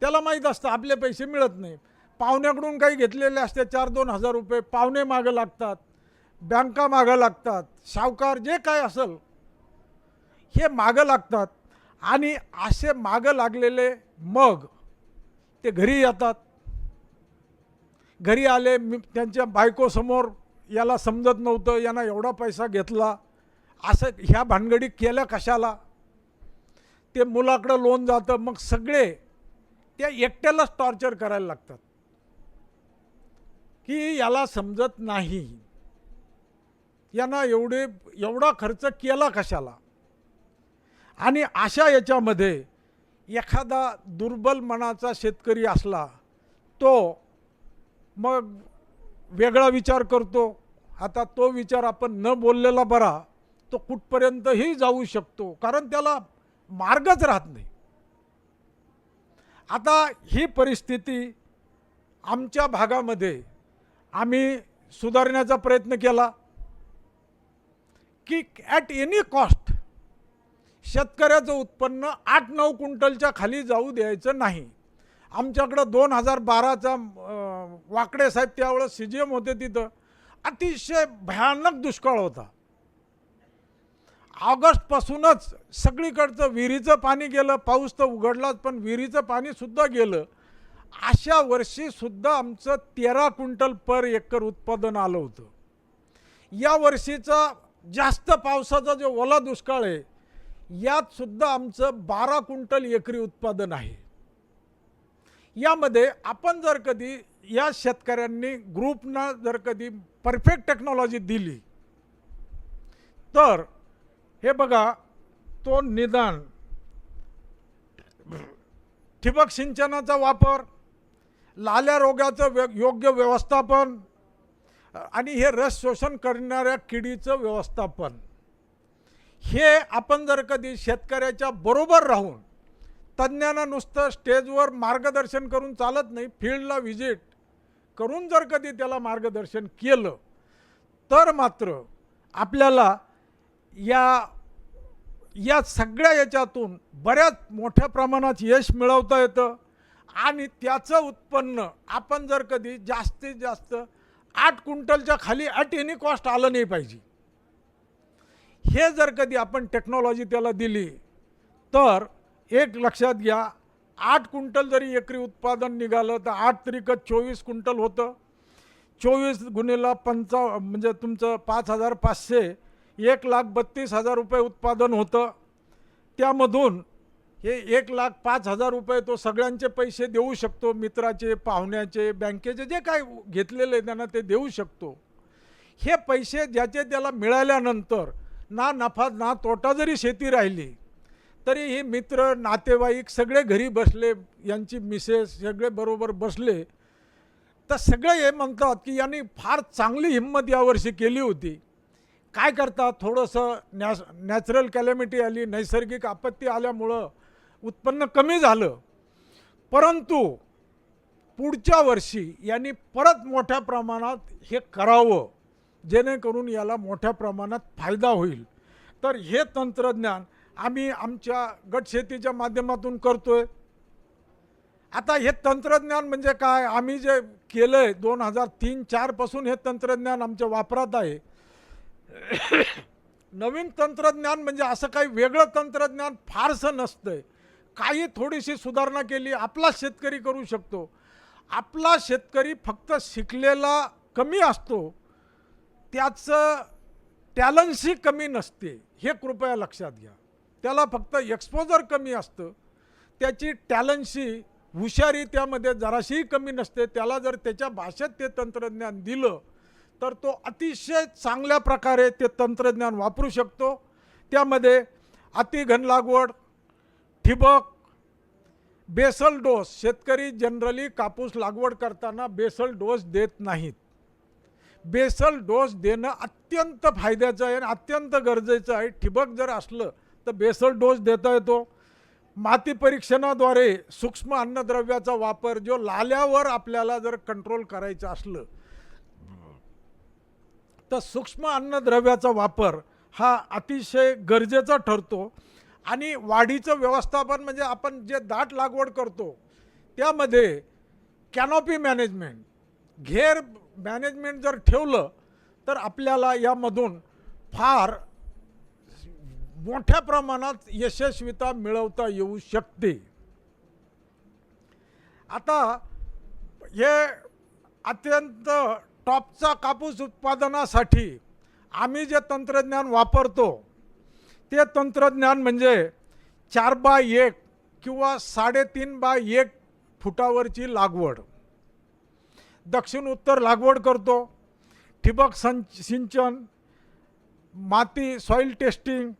त्याला माहीत असतं आपले पैसे मिळत नाही. पाहुण्याकडून काही घेतलेले असते 4-2 हजार रुपये, पाहुणे मागं लागतात, बँका मागं लागतात, सावकार जे काय असेल हे मागं लागतात. आणि असे मागं लागलेले मग ते घरी येतात. घरी आले, त्यांच्या बायकोसमोर याला समजत नव्हतं, यांना एवढा पैसा घेतला, असं ह्या भानगडी केल्या कशाला. ते मुलाकडं लोन जातं. मग सगळे त्या एकट्यालाच टॉर्चर करायला लागतात की याला समजत नाही, यांना एवढा खर्च केला कशाला. आणि अशा याच्यामध्ये एखादा दुर्बल मनाचा शेतकरी असला तो मग वेगळा विचार करतो. आता तो विचार आपण न बोललेला बरा, तो कुठपर्यंतही जाऊ शकतो, कारण त्याला मार्गच राहत नाही. आता ही परिस्थिती आमच्या भागामध्ये आम्ही सुधारण्याचा प्रयत्न केला की ॲट एनी कॉस्ट शेतकऱ्याचं उत्पन्न 8-9 क्विंटलच्या खाली जाऊ द्यायचं नाही. आमच्याकडं 2012चा वाकडे साहेब त्यावेळेस CGM होते, तिथं अतिशय भयानक दुष्काळ होता. ऑगस्टपासूनच सगळीकडचं विहिरीचं पाणी गेलं, पाऊस तर उघडलाच पण विहिरीचं पाणीसुद्धा गेलं. अशा वर्षीसुद्धा आमचं 13 क्विंटल पर एकर उत्पादन आलं होतं. या वर्षीचा जास्त पावसाचा जो ओला दुष्काळ आहे यात सुद्धा आमचं 12 क्विंटल एकरी उत्पादन आहे. यामध्ये आपण जर कधी या शेतकऱ्यांनी ग्रुपना जर कधी परफेक्ट टेक्नॉलॉजी दिली तर हे बघा, तो निदान ठिबक सिंचनाचा वापर, लाल्या रोगाचं योग्य व्यवस्थापन आणि हे रस शोषण करणाऱ्या किडीचं व्यवस्थापन, हे आपण जर कधी शेतकऱ्याच्या बरोबर राहून, तज्ज्ञांना नुसतं स्टेजवर मार्गदर्शन करून चालत नाही, फील्डला व्हिजिट करून जर कधी त्याला मार्गदर्शन केलं तर मात्र आपल्याला या सगळ्या याच्यातून बऱ्याच मोठ्या प्रमाणात यश मिळवता येतं. आणि त्याचं उत्पन्न आपण जर कधी जास्तीत जास्त 8 क्विंटलच्या खाली ॲट एनी कॉस्ट आलं नाही पाहिजे. हे जर कधी आपण टेक्नॉलॉजी त्याला दिली तर एक लक्षात घ्या, 8 क्विंटल जरी एकरी उत्पादन निघालं तर 8 त्रिकत 24 क्विंटल होतं. 24 गुणिले 5 म्हणजे तुमचं 5,500, 1,32,000 रुपये उत्पादन होतं. त्यामधून हे 1,05,000 रुपये तो सगळ्यांचे पैसे देऊ शकतो, मित्राचे, पाहुण्याचे, बँकेचे, जे काय घेतलेले त्यांना ते देऊ शकतो. हे पैसे ज्याचे त्याला मिळाल्यानंतर ना नफा ना तोटा जरी शेती राहिली तरी हे मित्र नातेवाईक सगळे घरी बसले, यांची मिसेस सगळे बरोबर बसले तर सगळे हे म्हणतात की यांनी फार चांगली हिंमत यावर्षी केली होती. काय करतात, थोडंसं नॅचरल कॅलॅमिटी आली, नैसर्गिक आपत्ती आल्यामुळं उत्पन्न कमी झालं, परंतु पुढच्या वर्षी यांनी परत मोठ्या प्रमाणात हे करावं जेणेकरून याला मोठ्या प्रमाणात फायदा होईल. तर हे तंत्रज्ञान आम्ही आमच्या गटशेतीच्या माध्यमातून करतोय. आता हे तंत्रज्ञान म्हणजे काय, आम्ही जे केलं आहे 2003-04 पासून हे तंत्रज्ञान आमच्या वापरात आहे. नवीन तंत्रज्ञान म्हणजे असं काही वेगळं तंत्रज्ञान फारसं नसतंय. काही थोडीशी सुधारणा केली आपला शेतकरी करू शकतो. आपला शेतकरी फक्त शिकलेला कमी असतो, त्याचं टॅलन्सी कमी नसते, हे कृपया लक्षात घ्या. त्याला फक्त एक्सपोजर कमी असतं, त्याची टॅलन्सी हुशारी त्यामध्ये जराशीही कमी नसते. त्याला जर त्याच्या भाषेत ते तंत्रज्ञान दिलं तर तो अतिशय चांगल्या प्रकारे ते तंत्रज्ञान वापरू शकतो. त्यामध्ये अतिघन लागवड, ठिबक, बेसल डोस, शेतकरी जनरली कापूस लागवड करताना बेसल डोस देत नाहीत. बेसल डोस देणं अत्यंत फायद्याचं आहे आणि अत्यंत गरजेचं आहे. ठिबक जर असलं तर बेसल डोस देता येतो. माती परीक्षणाद्वारे सूक्ष्म अन्नद्रव्याचा वापर जो लाल्यावर आपल्याला जर कंट्रोल करायचं असलं तर सूक्ष्म अन्नद्रव्याचा वापर हा अतिशय गरजेचा ठरतो. आणि वाढीचं व्यवस्थापन म्हणजे आपण जे दाट लागवड करतो त्यामध्ये कॅनॉपी मॅनेजमेंट, घेर मॅनेजमेंट जर ठेवलं तर आपल्याला यामधून फार मोठ्या प्रमाणात यशस्वीता मिळवता येऊ शकते. आता हे अत्यंत टॉपचा कापूस उत्पादनासाठी आम्ही जे तंत्रज्ञान वापरतो ते तंत्रज्ञान म्हणजे 4x1 किंवा 3.5x1 फुटावरची लागवड, दक्षिण उत्तर लागवड करतो, ठिबक सिंचन, माती soil testing,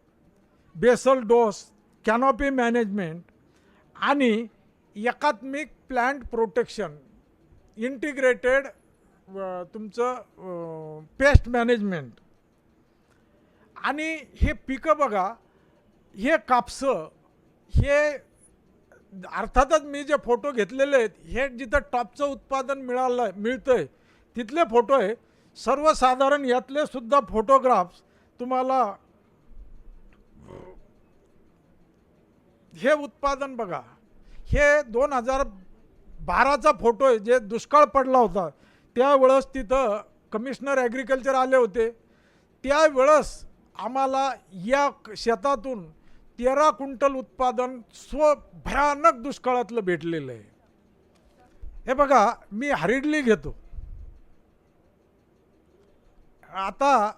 basal dose, canopy management आणि एकात्मिक प्लांट प्रोटेक्शन, इंटिग्रेटेड तुमचं पेस्ट मॅनेजमेंट. आणि हे पिकं बघा, हे कापसं हे अर्थातच मी जे फोटो घेतलेले आहेत हे जिथं टॉपचं उत्पादन मिळतंय तिथले फोटो आहे. सर्वसाधारण यातले सुद्धा फोटोग्राफ्स तुम्हाला हे उत्पादन बघा, हे 2012चा फोटो आहे जे दुष्काळ पडला होता त्यावेळेस तिथं कमिशनर ॲग्रिकल्चर आले होते. त्यावेळेस आम्हाला या शेतातून 13 क्विंटल उत्पादन भयानक दुष्काळातलं भेटलेलं आहे. हे बघा, मी हरिडली घेतो. आता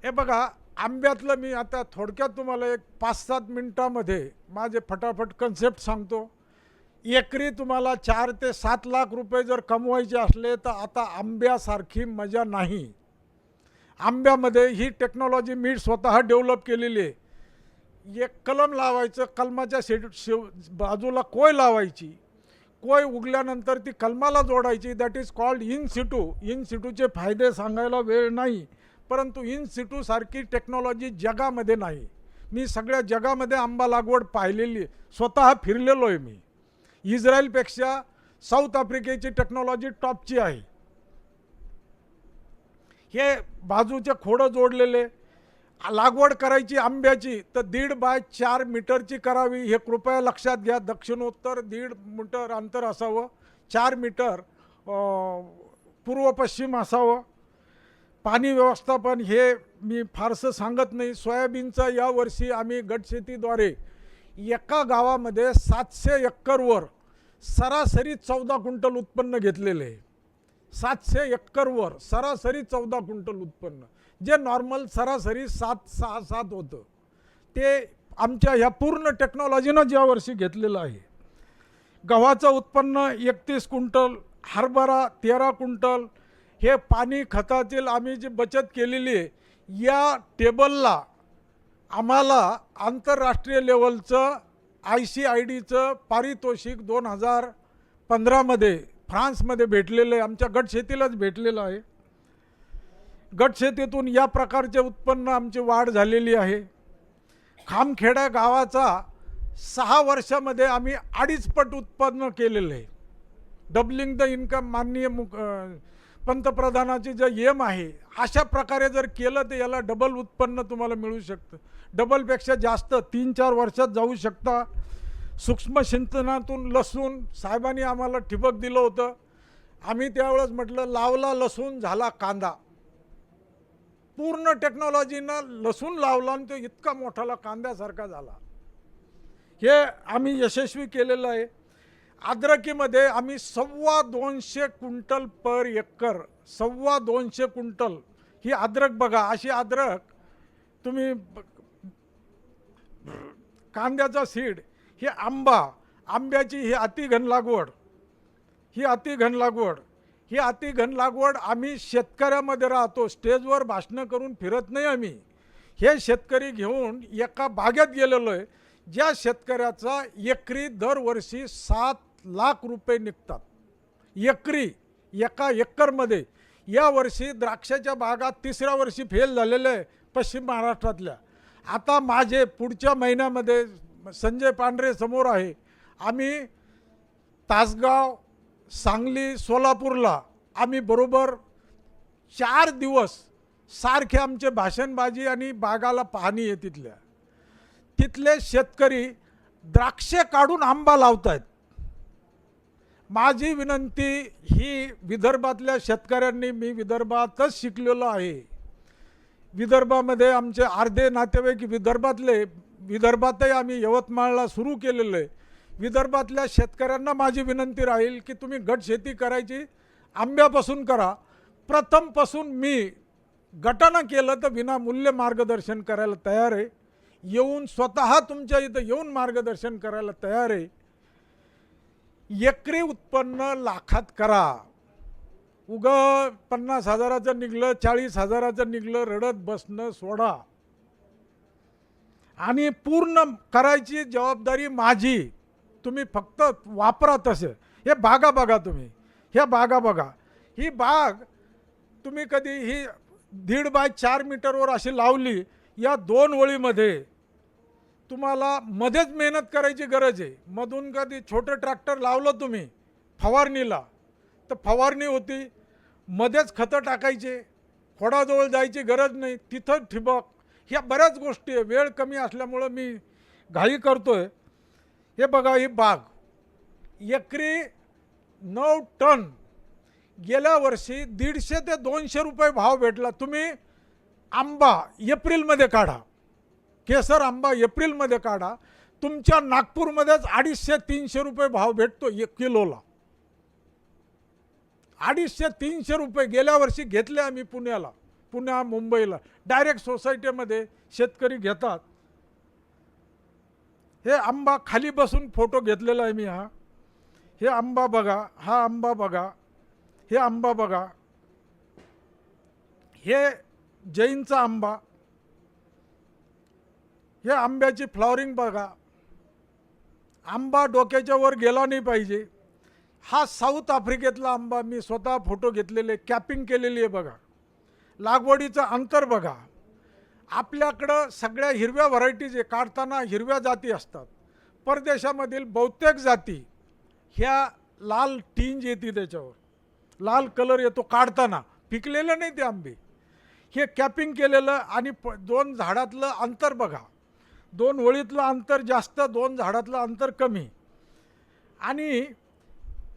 हे बघा, आंब्यातलं मी आता थोडक्यात तुम्हाला एक 5-7 मिनिटामध्ये माझे फटाफट कन्सेप्ट सांगतो. एकरी तुम्हाला 4 ते 7 लाख रुपये जर कमवायचे असले तर आता आंब्यासारखी मजा नाही. आंब्यामध्ये ही टेक्नॉलॉजी मी स्वतः डेव्हलप केलेली आहे. एक कलम लावायचं, कलमाच्या बाजूला कोय लावायची, कोय उगल्यानंतर ती कलमाला जोडायची. That is called in situ. In सिटूचे फायदे सांगायला वेळ नाही, परंतु इन सिटू सारखी टेक्नॉलॉजी जगामध्ये नाही. मी सगळ्या जगामध्ये आंबा लागवड पाहिलेली, स्वतः फिरलेलो आहे मी. इस्रायलपेक्षा साऊथ आफ्रिकेची टेक्नॉलॉजी टॉपची आहे. हे बाजूचे खोडं जोडलेले, लागवड करायची आंब्याची तर 1.5 बाय 4 मीटरची करावी. हे कृपया लक्षात घ्या. दक्षिणोत्तर 1.5 मीटर अंतर असावं, 4 मीटर पूर्व पश्चिम असावं. पाणी व्यवस्थापन हे मी फारसं सांगत नाही. सोयाबीनचा यावर्षी आम्ही गटशेतीद्वारे एका गावामध्ये 700 एकरवर सरासरी 14 क्विंटल उत्पन्न घेतलेले आहे. 700 एकरवर सरासरी 14 क्विंटल उत्पन्न, जे नॉर्मल सरासरी 7-6-7 होतं, ते आमच्या ह्या पूर्ण टेक्नॉलॉजीनं यावर्षी घेतलेलं आहे. गव्हाचं उत्पन्न 31 क्विंटल, हरभरा 13 क्विंटल. हे पाणी खतातील आम्ही जी बचत केलेली आहे, या टेबलला आम्हाला आंतरराष्ट्रीय लेवलचं ICIDचं पारितोषिक 2015मध्ये फ्रान्समध्ये भेटलेलं आहे. आमच्या गटशेतीलाच भेटलेलं आहे. गटशेतीतून या प्रकारचे उत्पन्न आमची वाढ झालेली आहे. खामखेडा गावाचा 6 वर्षामध्ये आम्ही 2.5 पट उत्पन्न केलेलं आहे. डबलिंग द इन्कम, माननीय पंतप्रधानाची जे एम आहे, अशा प्रकारे जर केलं तर याला डबल उत्पन्न तुम्हाला मिळू शकतं. डबलपेक्षा जास्त 3-4 वर्षात जाऊ शकता. सूक्ष्म सिंचनातून लसूण साहेबांनी आम्हाला ठिबक दिलं होतं. आम्ही त्यावेळेस म्हटलं लावला लसूण झाला कांदा. पूर्ण टेक्नॉलॉजीनं लसूण लावला आणि तो इतका मोठाला कांद्यासारखा झाला. हे आम्ही यशस्वी केलेलं आहे. अद्रकीमध्ये आम्ही 250 क्विंटल पर एकर, 250 क्विंटल ही अद्रक बघा. अशी अद्रक तुम्ही कांद्याचा सीड, हे आंब्याची ही अतिघन लागवड, ही अतिघन लागवड आम्ही शेतकऱ्यामध्ये राहतो. स्टेजवर भाषणं करून फिरत नाही आम्ही. हे शेतकरी घेऊन एका बागेत गेलेलो आहे. ज्या शेतकऱ्याचा एकरी दरवर्षी 7 लाख रुपये निघतात, एकरी एका एकरमध्ये. यावर्षी द्राक्षाच्या बागा तिसऱ्या वर्षी फेल झालेल्या आहे पश्चिम महाराष्ट्रातल्या. आता माझे पुढच्या महिन्यामध्ये संजय पांढरे समोर आहे, आम्ही तासगाव, सांगली, सोलापूरला आम्ही बरोबर 4 दिवस सारखे आमचे भाषणबाजी आणि बागाला पाहणी आहे. तिथले शेतकरी द्राक्षे काढून आंबा लावत आहेत. माझी विनंती ही विदर्भातल्या शेतकऱ्यांनी, मी विदर्भातच शिकलेलो आहे, विदर्भामध्ये आमचे अर्धे नातेवाईक विदर्भातही आम्ही यवतमाळला सुरू केलेलं आहे. विदर्भातल्या शेतकऱ्यांना माझी विनंती राहील की तुम्ही गट शेती करायची आंब्यापासून करा. प्रथमपासून मी गटानं केलं तर विनामूल्य मार्गदर्शन करायला तयार आहे. येऊन स्वतः तुमच्या इथं येऊन मार्गदर्शन करायला तयार आहे. एकरी उत्पन्न लाखात करा. उग 50,000चं निघलं, 40,000चं निघलं, रडत बसणं सोडा. आणि पूर्ण करायची जबाबदारी माझी. तुम्ही फक्त वापरा तसं. हे बागा बघा, तुम्ही ह्या बागा बघा. ही बाग तुम्ही कधी ही 1.5 बाय 4 मीटरवर अशी लावली, या 2 वळीमध्ये तुम्हाला मध्येच मेहनत करायची गरज आहे. मधून कधी छोटं ट्रॅक्टर लावलं तुम्ही फवारणीला तर फवारणी होती, मध्येच खतं टाकायचे, खोडाजवळ जायची गरज नाही, तिथं ठिबक. ह्या बऱ्याच गोष्टी आहे. वेळ कमी असल्यामुळं मी घाई करतोय. हे बघा, ही बाग एकरी 9 टन. गेल्या वर्षी 150 ते 200 रुपये भाव भेटला. तुम्ही आंबा एप्रिलमध्ये काढा, केसर आंबा एप्रिलमध्ये काढा, तुमच्या नागपूरमध्येच 250-300 रुपये भाव भेटतो 1 किलोला. 250-300 रुपये गेल्या वर्षी घेतले आम्ही पुण्या मुंबईला. डायरेक्ट सोसायटीमध्ये शेतकरी घेतात. हे आंबा खाली बसून फोटो घेतलेला आहे मी. हे आंबा बघा, हा आंबा बघा, हे आंबा बघा, हे जैनचा आंबा. हे आंब्याची फ्लॉवरिंग बघा. आंबा डोक्याच्या वर गेला नाही पाहिजे. हा साऊथ आफ्रिकेतला आंबा, मी स्वतः फोटो घेतलेले, कॅपिंग केलेली आहे बघा. लागवडीचं अंतर बघा. आपल्याकडं सगळ्या हिरव्या व्हरायटीज आहे, काढताना हिरव्या जाती असतात. परदेशामधील बहुतेक जाती ह्या लाल टिंज येते, त्याच्यावर लाल कलर येतो काढताना. पिकलेले नाही ते आंबे. हे कॅपिंग केलेलं. आणि 2 झाडातलं अंतर बघा. 2 ओळीतलं अंतर जास्त, 2 झाडातलं अंतर कमी. आणि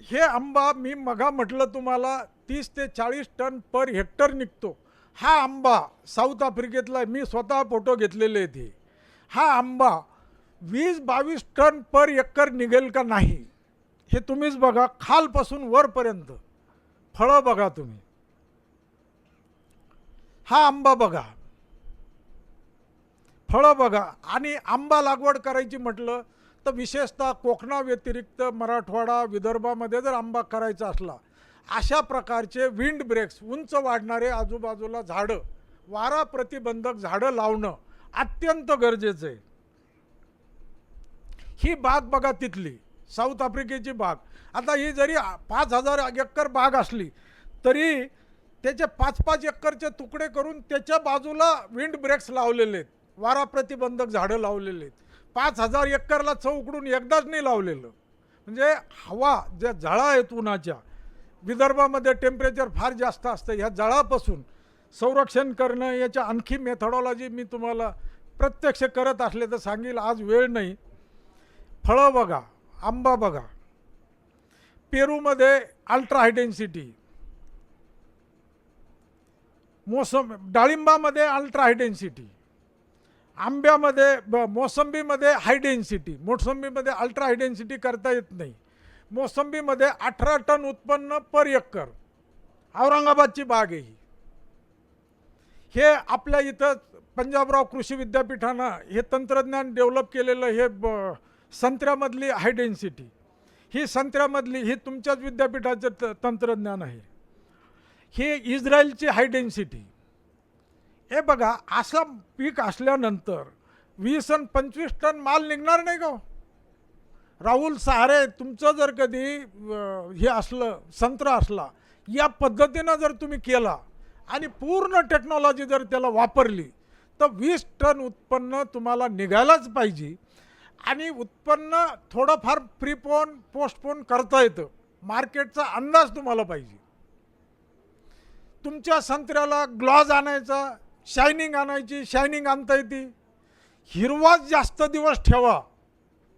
हे आंबा मी मगा म्हटलं तुम्हाला 30 ते 40 टन पर हेक्टर निघतो. हा आंबा साऊथ आफ्रिकेतला आहे, मी स्वतः फोटो घेतलेले आहेत. हा आंबा 20-22 टन पर एकर निघेल का नाही हे तुम्हीच बघा. खालपासून वरपर्यंत फळं बघा तुम्ही. हा आंबा बघा, फळं बघा. आणि आंबा लागवड करायची म्हटलं तर विशेषतः कोकणाव्यतिरिक्त मराठवाडा, विदर्भामध्ये जर आंबा करायचा असला, अशा प्रकारचे विंड ब्रेक्स, उंच वाढणारे आजूबाजूला झाडं, वारा प्रतिबंधक झाडं लावणं अत्यंत गरजेचं आहे. ही बाग बघा, तिथली साऊथ आफ्रिकेची बाग. आता ही जरी 5,000 एकर बाग असली तरी त्याचे 5-5 एकरचे तुकडे करून त्याच्या बाजूला विंड ब्रेक्स लावलेले आहेत, वारा प्रतिबंधक झाडं लावलेले आहेत. 5,000 एकरला चौकडून एकदाच नाही लावलेलं. म्हणजे हवा ज्या जळा आहेत उन्हाच्या, विदर्भामध्ये टेम्परेचर फार जास्त असतं, ह्या जळापासून संरक्षण करणं, याच्या आणखी मेथडॉलॉजी मी तुम्हाला प्रत्यक्ष करत असले तर सांगेल, आज वेळ नाही. फळं बघा, आंबा बघा. पेरूमध्ये अल्ट्रा हाय डेन्सिटी, डाळिंबामध्ये अल्ट्रा हाय डेन्सिटी, आंब्यामध्ये मोसंबीमध्ये हाय डेन्सिटी. मोसंबीमध्ये अल्ट्रा हाय डेन्सिटी करता येत नाही. मोसंबीमध्ये 18 टन उत्पन्न पर एकर. औरंगाबादची बाग आहे ही. हे आपल्या इथं पंजाबराव कृषी विद्यापीठानं हे तंत्रज्ञान डेव्हलप केलेलं. हे संत्र्यामधली हाय डेन्सिटी, ही संत्र्यामधली, ही तुमच्याच विद्यापीठाचं तंत्रज्ञान आहे. हे इस्रायलची हाय डेन्सिटी. हे बघा, असं पीक असल्यानंतर 20 आणि 25 टन माल निघणार नाही का हो? राहुल सहारे, तुमचं जर कधी हे असलं संत्रा असला, या पद्धतीनं जर तुम्ही केला आणि पूर्ण टेक्नॉलॉजी जर त्याला वापरली तर 20 टन उत्पन्न तुम्हाला निघायलाच पाहिजे. आणि उत्पन्न थोडंफार प्रीपोन पोस्टपोन करता येतं. मार्केटचा अंदाज तुम्हाला पाहिजे. तुमच्या संत्र्याला ग्लॉज आणायचा, शायनिंग आणायची, शायनिंग आणता येते. हिरवाच जास्त दिवस ठेवा,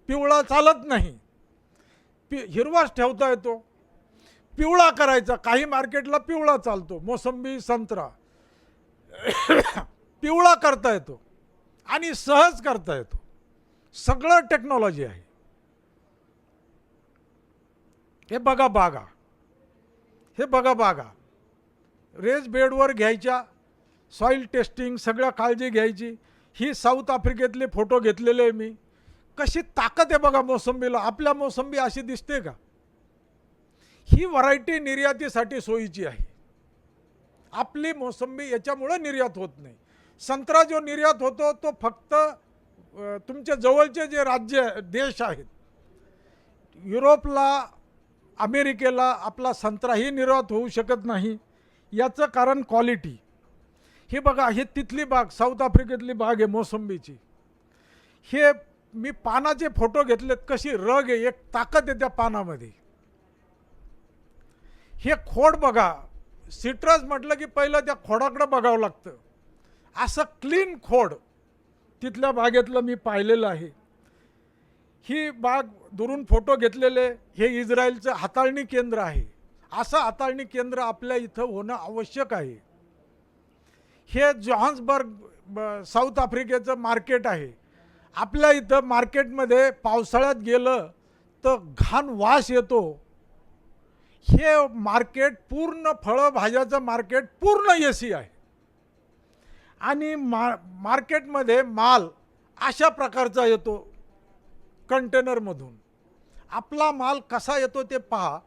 पिवळा चालत नाही. हिरवाच ठेवता येतो. पिवळा करायचा, काही मार्केटला पिवळा चालतो, मोसंबी संत्रा पिवळा करता येतो आणि सहज करता येतो. सगळं टेक्नॉलॉजी आहे. हे बघा बागा, हे बघा बागा रेज बेडवर घ्यायच्या, सॉईल टेस्टिंग सगळ्या काळजी घ्यायची. ही साऊथ आफ्रिकेतले फोटो घेतलेले आहे मी. कशी ताकद आहे बघा मोसंबीला. आपल्या मोसंबी अशी दिसते का? ही व्हरायटी निर्यातीसाठी सोयीची आहे. आपली मोसंबी याच्यामुळे निर्यात होत नाही. संत्रा जो निर्यात होतो तो फक्त तुमच्या जवळचे जे राज्य देश आहेत, युरोपला, अमेरिकेला आपला संत्राही निर्यात होऊ शकत नाही. याचं कारण क्वालिटी. हे बघा, हे तिथली बाग, साऊथ आफ्रिकेतली बाग आहे मोसंबीची. हे मी पानाचे फोटो घेतलेत, कशी रग आहे, एक ताकद आहे त्या पानामध्ये. हे खोड बघा, सिट्रस म्हटलं की पहिलं त्या खोडाकडं बघावं लागतं. असं क्लीन खोड तिथल्या बागेतलं मी पाहिलेलं आहे. ही बाग दुरून फोटो घेतलेले. हे इस्रायलचं हाताळणी केंद्र आहे. असं हाताळणी केंद्र आपल्या इथं होणं आवश्यक आहे. हे जोहान्सबर्ग साऊथ आफ्रिकेचं मार्केट आहे. आपल्या इथं मार्केटमध्ये पावसाळ्यात गेलं तर घाण वास येतो. हे मार्केट पूर्ण फळं भाज्याचं मार्केट पूर्ण एसी आहे. आणि मार्केटमध्ये माल अशा प्रकारचा येतो कंटेनरमधून. आपला माल कसा येतो ते पहा.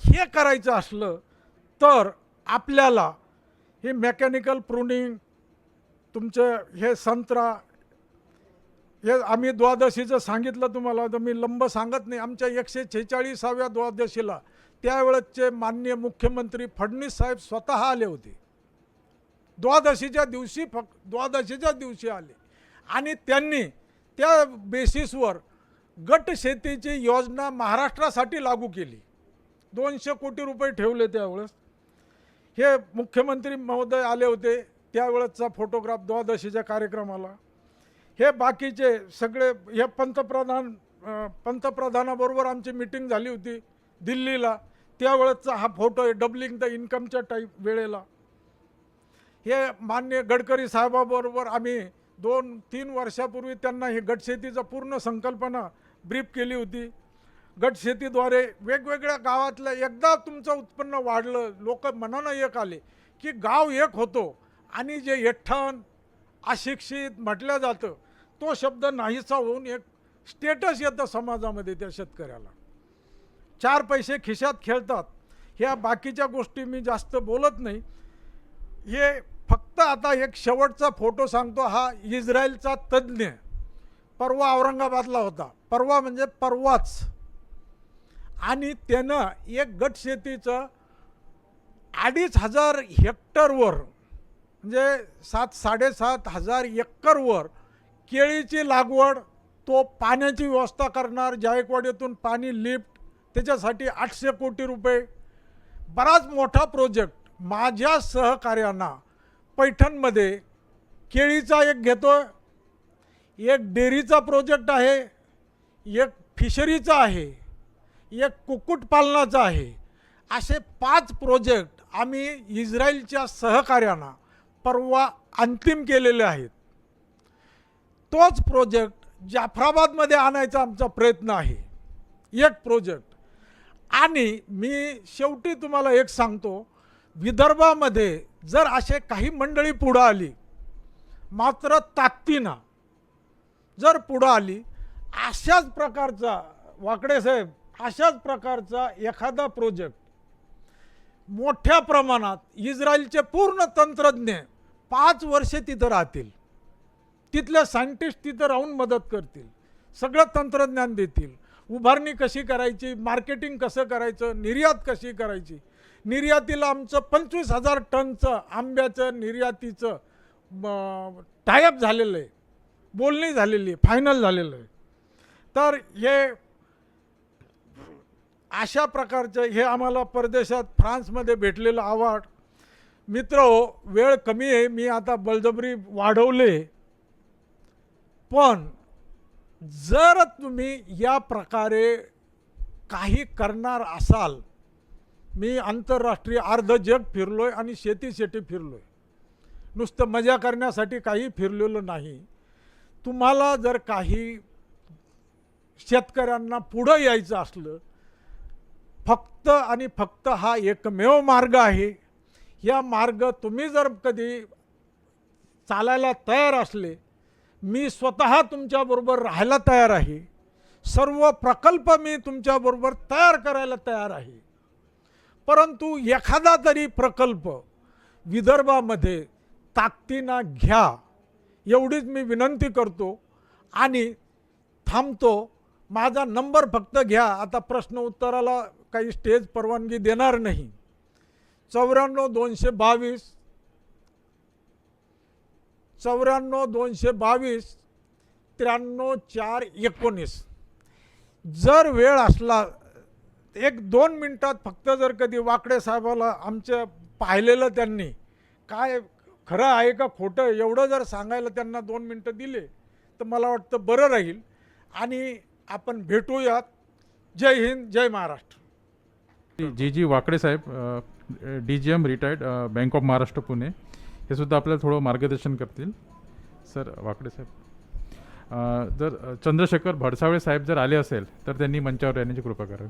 हे करायचं असलं तर आपल्याला हे मेकॅनिकल प्रूनिंग, तुमचं हे संत्रा, हे आम्ही द्वादशीचं सांगितलं तुम्हाला, तर मी लंब सांगत नाही. आमच्या 146व्या द्वादशीला त्यावेळेचे माननीय मुख्यमंत्री फडणवीस साहेब स्वतः आले होते. द्वादशीच्या दिवशी आले आणि त्यांनी त्या बेसिसवर गट शेतीची योजना महाराष्ट्रासाठी लागू केली. 200 कोटी रुपये ठेवले त्यावेळेस. हे मुख्यमंत्री महोदय आले होते त्यावेळेसचा फोटोग्राफ द्वादशीच्या कार्यक्रमाला. हे बाकीचे सगळे, हे पंतप्रधानाबरोबर आमची मीटिंग झाली होती दिल्लीला, त्यावेळेसचा हा फोटो आहे, डबलिंग द इन्कमच्या वेळेला. हे माननीय गडकरी साहेबाबरोबर आम्ही 2-3 वर्षापूर्वी त्यांना ही गटशेतीचा पूर्ण संकल्पना ब्रीफ केली होती. गटशेतीद्वारे वेगवेगळ्या गावातलं एकदा तुमचं उत्पन्न वाढलं, लोक मनानं एक आले की गाव एक होतो. आणि जे यठ्ठण अशिक्षित म्हटलं जातं तो शब्द नाहीसा होऊन एक स्टेटस येतं समाजामध्ये त्या शेतकऱ्याला. 4 पैसे खिशात खेळतात. ह्या बाकीच्या गोष्टी मी जास्त बोलत नाही. हे फक्त आता एक शेवटचा फोटो सांगतो. हा इस्रायलचा तज्ज्ञ परवा औरंगाबादला होता. परवा म्हणजे परवाच. आणि त्यानं एक गटशेतीचं 2,500 हेक्टरवर, म्हणजे 7-7,500 एकरवर केळीची लागवड, तो पाण्याची व्यवस्था करणार, जायकवाडीतून पाणी लिफ्ट, त्याच्यासाठी 800 कोटी रुपये. बराच मोठा प्रोजेक्ट. माझ्या सहकार्यांना पैठणमध्ये केळीचा एक घेतो, एक डेअरीचा प्रोजेक्ट आहे, एक फिशरीचा आहे, एक कुक्कुटपालनाचा आहे. असे 5 प्रोजेक्ट आम्ही इस्रायलच्या सहकार्यांना परवा अंतिम केलेले आहेत. तोच प्रोजेक्ट जाफराबादमध्ये आणायचा आमचा प्रयत्न आहे, एक प्रोजेक्ट. आणि मी शेवटी तुम्हाला एक सांगतो, विदर्भामध्ये जर असे काही मंडळी पुढं आली, मात्र ताकदीनं जर पुढं आली, अशाच प्रकारचा, वाकडे साहेब, अशाच प्रकारचा एखादा प्रोजेक्ट मोठ्या प्रमाणात, इस्रायलचे पूर्ण तंत्रज्ञ 5 वर्षे तिथं राहतील. तिथले सायंटिस्ट तिथं राहून मदत करतील, सगळं तंत्रज्ञान देतील, उभारणी कशी करायची, मार्केटिंग कसं करायचं, निर्यात कशी करायची. निर्यातीला आमचं 25,000 टनचं आंब्याचं निर्यातीचं टायअप झालेलं आहे, बोलणी झालेली आहे, फायनल झालेलं आहे. तर हे अशा प्रकारचं हे आम्हाला परदेशात फ्रान्समध्ये भेटलेलं अवॉर्ड. मित्र हो, वेळ कमी आहे, मी आता बळजबरी वाढवले, पण जर तुम्ही या प्रकारे काही करणार असाल, मी आंतरराष्ट्रीय अर्ध जग फिरलोय आणि शेती फिरलोय, नुसतं मजा करण्यासाठी काही फिरलेलं नाही. तुम्हाला जर काही शेतकऱ्यांना पुढं यायचं असलं, फक्त आणि फक्त हा एकमेव मार्ग आहे. या मार्ग तुम्ही जर कधी चालायला तयार असले, मी स्वतः तुमच्याबरोबर राहायला तयार आहे. सर्व प्रकल्प मी तुमच्याबरोबर तयार करायला तयार आहे. परंतु एखादा तरी प्रकल्प विदर्भामध्ये ताकदीनं घ्या, एवढीच मी विनंती करतो आणि थांबतो. माझा नंबर फक्त घ्या. आता प्रश्न उत्तराला काही स्टेज परवानगी देणार नाही. 94 222 93 4 19. जर वेळ असला 1-2 मिनटात फक्त जर कधी वाकडे साहेबाला आमच्या पाहिलेलं त्यांनी काय खरं आहे का खोटं एवढं जर सांगायला त्यांना 2 मिनटं दिले तर मला वाटतं बरं राहील आणि आपण भेटूयात. जय हिंद, जय महाराष्ट्र. जी वाकडे साहेब, DGM retired, bank of Maharashtra Pune, हे सुद्धा आपल्याला थोडं मार्गदर्शन करतील. सर वाकडे साहेब, जर चंद्रशेखर भडसावळे साहेब जर आले असेल तर त्यांनी मंचावर येण्याची कृपा करावी.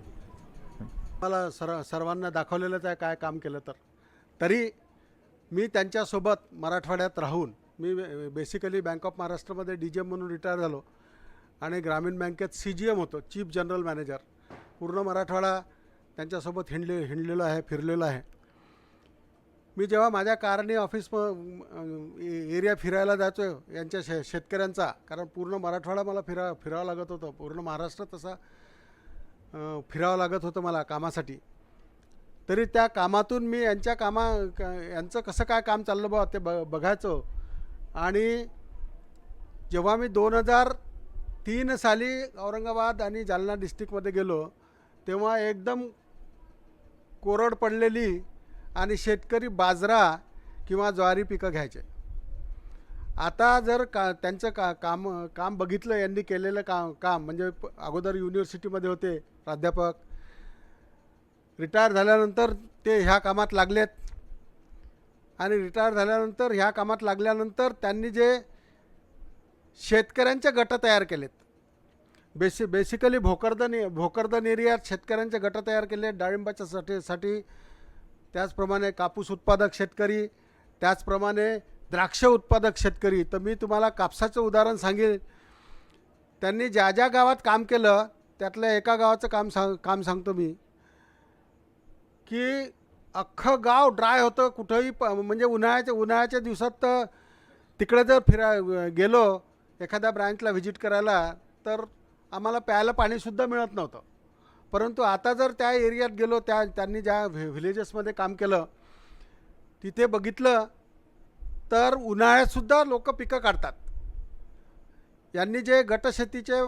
मला सर्वांना दाखवलेलंच आहे काय काम केलं. तरी मी त्यांच्यासोबत मराठवाड्यात राहून, मी बेसिकली बँक ऑफ महाराष्ट्रामध्ये DGM म्हणून रिटायर झालो आणि ग्रामीण बँकेत CGM होतो, चीफ जनरल मॅनेजर. पूर्ण मराठवाडा त्यांच्यासोबत हिंडलेलो आहे, फिरलेलो आहे. मी जेव्हा माझ्या कारने ऑफिस एरिया फिरायला जायचो यांच्या शेतकऱ्यांचा, कारण पूर्ण मराठवाडा मला फिरावं लागत होतं, पूर्ण महाराष्ट्र तसा फिरावं लागत होतं मला कामासाठी. तरी त्या कामातून मी यांचं कसं काय काम चाललं बा ते बघायचो. आणि जेव्हा मी 2003 साली औरंगाबाद आणि जालना डिस्ट्रिक्टमध्ये गेलो, तेव्हा एकदम कोरड पडलेली आणि शेतकरी बाजरा किंवा ज्वारी पिकं घ्यायचे. आता जर त्यांचं काम बघितलं, यांनी केलेलं काम म्हणजे अगोदर युनिव्हर्सिटीमध्ये होते प्राध्यापक, रिटायर झाल्यानंतर ते ह्या कामात लागलेत आणि रिटायर झाल्यानंतर ह्या कामात लागल्यानंतर त्यांनी जे शेतकऱ्यांचे गट तयार केलेत, बेसिकली भोकरदन एरियात शेतकऱ्यांचे गट तयार केले डाळिंबाच्या साठी. त्याचप्रमाणे कापूस उत्पादक शेतकरी, त्याचप्रमाणे द्राक्ष उत्पादक शेतकरी. तर मी तुम्हाला कापसाचं उदाहरण सांगेन. त्यांनी ज्या ज्या गावात काम केलं त्यातल्या एका गावाचं काम सांगतो मी, की अख्खं गाव ड्राय होतं. कुठंही म्हणजे उन्हाळ्याच्या दिवसात तर तिकडे जर गेलो एखाद्या ब्रँचला व्हिजिट करायला तर आम्हाला प्यायला पाणीसुद्धा मिळत नव्हतं. परंतु आता जर त्या एरियात गेलो, त्यांनी ज्या व्हिलेजेसमध्ये काम केलं तिथे बघितलं तर उन्हाळ्यातसुद्धा लोक पिकं काढतात. यांनी जे गटशेतीचे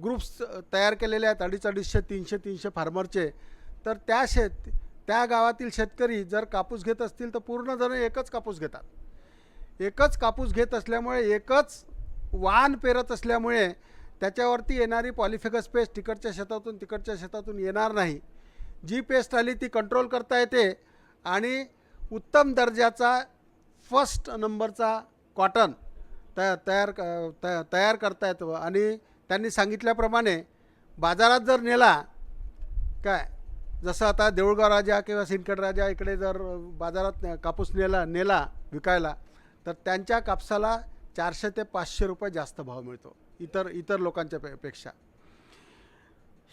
ग्रुप्स तयार केलेले आहेत 250, 300 फार्मरचे, तर त्या गावातील शेतकरी जर कापूस घेत असतील तर पूर्ण जण एकच कापूस घेतात. एकच कापूस घेत असल्यामुळे, एकच वाण पेरत असल्यामुळे त्याच्यावरती येणारी पॉलिफेगस पेस्ट तिकडच्या शेतातून येणार नाही. जी पेस्ट आली ती कंट्रोल करता येते आणि उत्तम दर्जाचा फर्स्ट नंबरचा कॉटन तयार करता येतो. आणि त्यांनी सांगितल्याप्रमाणे बाजारात जर नेला, काय जसं आता देऊळगाव राजा किंवा सिंदखेड राजा इकडे जर बाजारात कापूस नेला विकायला, तर त्यांच्या कापसाला 400 ते 500 रुपये जास्त भाव मिळतो इतर लोकांच्या पेक्षा.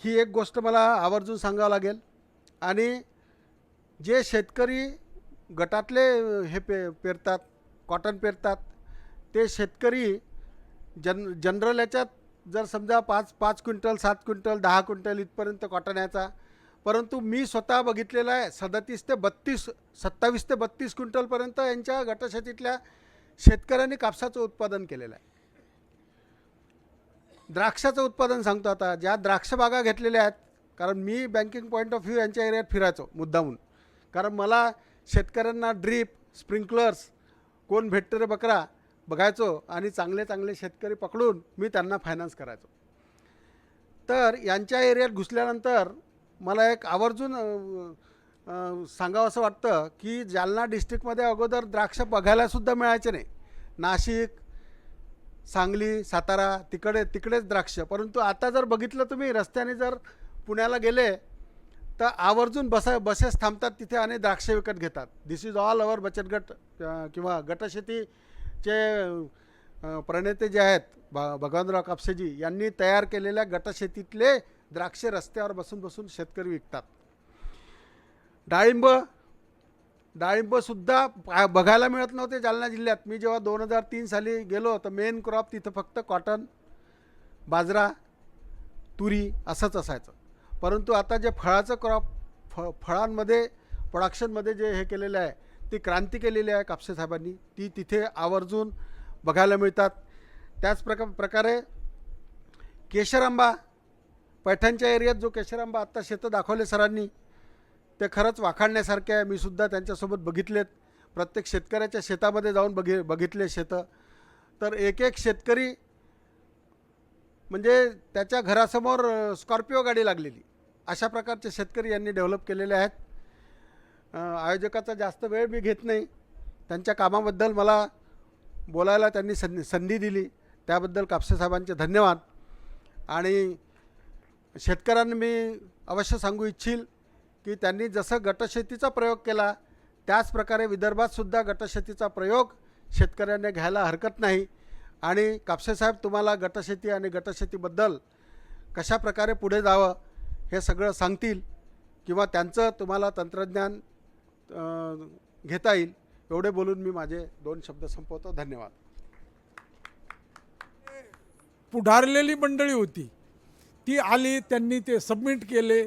ही एक गोष्ट मला आवर्जून सांगावं लागेल. आणि जे शेतकरी गटातले हे पेरतात, कॉटन पेरतात, ते शेतकरी जनरल याच्यात जर समजा 5 क्विंटल 7 क्विंटल 10 क्विंटल इथपर्यंत कॉटन याचा, परंतु मी स्वतः बघितलेलं आहे 27 ते 32 क्विंटलपर्यंत यांच्या गटशेतीतल्या शेतकऱ्यांनी कापसाचं उत्पादन केलेलं आहे. द्राक्षाचं उत्पादन सांगतो आता, ज्या द्राक्ष बागा घेतलेल्या आहेत, कारण मी बँकिंग पॉईंट ऑफ व्ह्यू यांच्या एरियात फिरायचो मुद्दामून, कारण मला शेतकऱ्यांना ड्रीप स्प्रिंकलर्स कोण भेटतं रे बकरा बघायचो आणि चांगले चांगले शेतकरी पकडून मी त्यांना फायनान्स करायचो. तर यांच्या एरियात घुसल्यानंतर मला एक आवर्जून सांगावं असं वाटतं की जालना डिस्ट्रिक्टमध्ये अगोदर द्राक्ष बघायलासुद्धा मिळायचे नाही. नाशिक, सांगली, सातारा तिकडेच द्राक्ष. परंतु आता जर बघितलं तुम्ही रस्त्याने जर पुण्याला गेले तर आवर्जून बसेस थांबतात तिथे आणि द्राक्ष विकत घेतात. दिस इज ऑल अवर बचत गट किंवा गटशेतीचे प्रणेते जे आहेत भगवानराव कापसेजी यांनी तयार केलेल्या गटशेतीतले द्राक्ष रस्त्यावर बसून शेतकरी विकतात. डाळिंबसुद्धा बघायला मिळत नव्हते जालना जिल्ह्यात. मी जेव्हा 2003 साली गेलो तर मेन क्रॉप तिथं फक्त कॉटन, बाजरा, तुरी असंच असायचं. परंतु आता जे फळाचं क्रॉप फळांमध्ये प्रोडक्शनमध्ये जे हे केलेलं आहे ती क्रांती केलेली आहे कापसे साहेबांनी, ती तिथे आवर्जून बघायला मिळतात. त्याच प्रकारे केशरांबा, पैठणच्या एरियात जो केशरांबा आत्ता शेतं दाखवले सरांनी ते खरंच वाखाणण्यासारखे आहे. मी सुद्धा त्यांच्यासोबत बघितलेत, प्रत्येक शेतकऱ्याच्या शेतामध्ये जाऊन बघितले शेतं. तर एक शेतकरी म्हणजे त्याच्या घरासमोर स्कॉर्पिओ गाडी लागलेली, अशा प्रकारचे शेतकरी यांनी डेव्हलप केलेले आहेत. आयोजकाचा जास्त वेळ मी घेत नाही, त्यांच्या कामाबद्दल मला बोलायला त्यांनी संधी दिली त्याबद्दल कापसे साहेबांचे धन्यवाद. आणि शेतकऱ्यांना मी अवश्य सांगू इच्छील की त्यांनी जसं गटशेतीचा प्रयोग केला त्याच प्रकारे विदर्भातसुद्धा गटशेतीचा प्रयोग शेतकऱ्यांनी घ्यायला हरकत नाही. आणि कापसे साहेब तुम्हाला गटशेती आणि गटशेतीबद्दल कशा प्रकारे पुढे जावं हे सगळं सांगतील किंवा त्यांचं तुम्हाला तंत्रज्ञान घेता येईल. एवढे बोलून मी माझे 2 शब्द संपवतो. धन्यवाद. पुढारलेली मंडळी होती ती आली, त्यांनी ते सबमिट केले.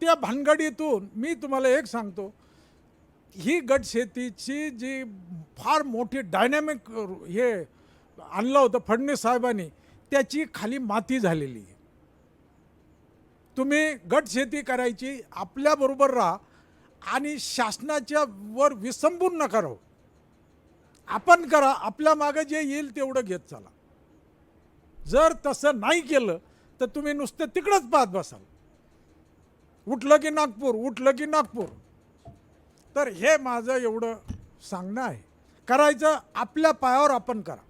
त्या भानगडीतून मी तुम्हाला एक सांगतो, ही गटशेतीची जी फार मोठी डायनॅमिक हे आणलं होतं फडणवीस साहेबांनी, त्याची खाली माती झालेली आहे. तुम्ही गटशेती करायची, आपल्याबरोबर राहा आणि शासनाच्या वर विसंबून नका राहू. आपण करा, आपल्या मागे जे येईल तेवढं घेत चला. जर तसं नाही केलं तर तुम्ही नुसतं तिकडंच पाहत बसाल, उठलं की नागपूर, उठलं की नागपूर. तर हे माझं एवढं सांगणं आहे. करायचं आपल्या पायावर आपण करा.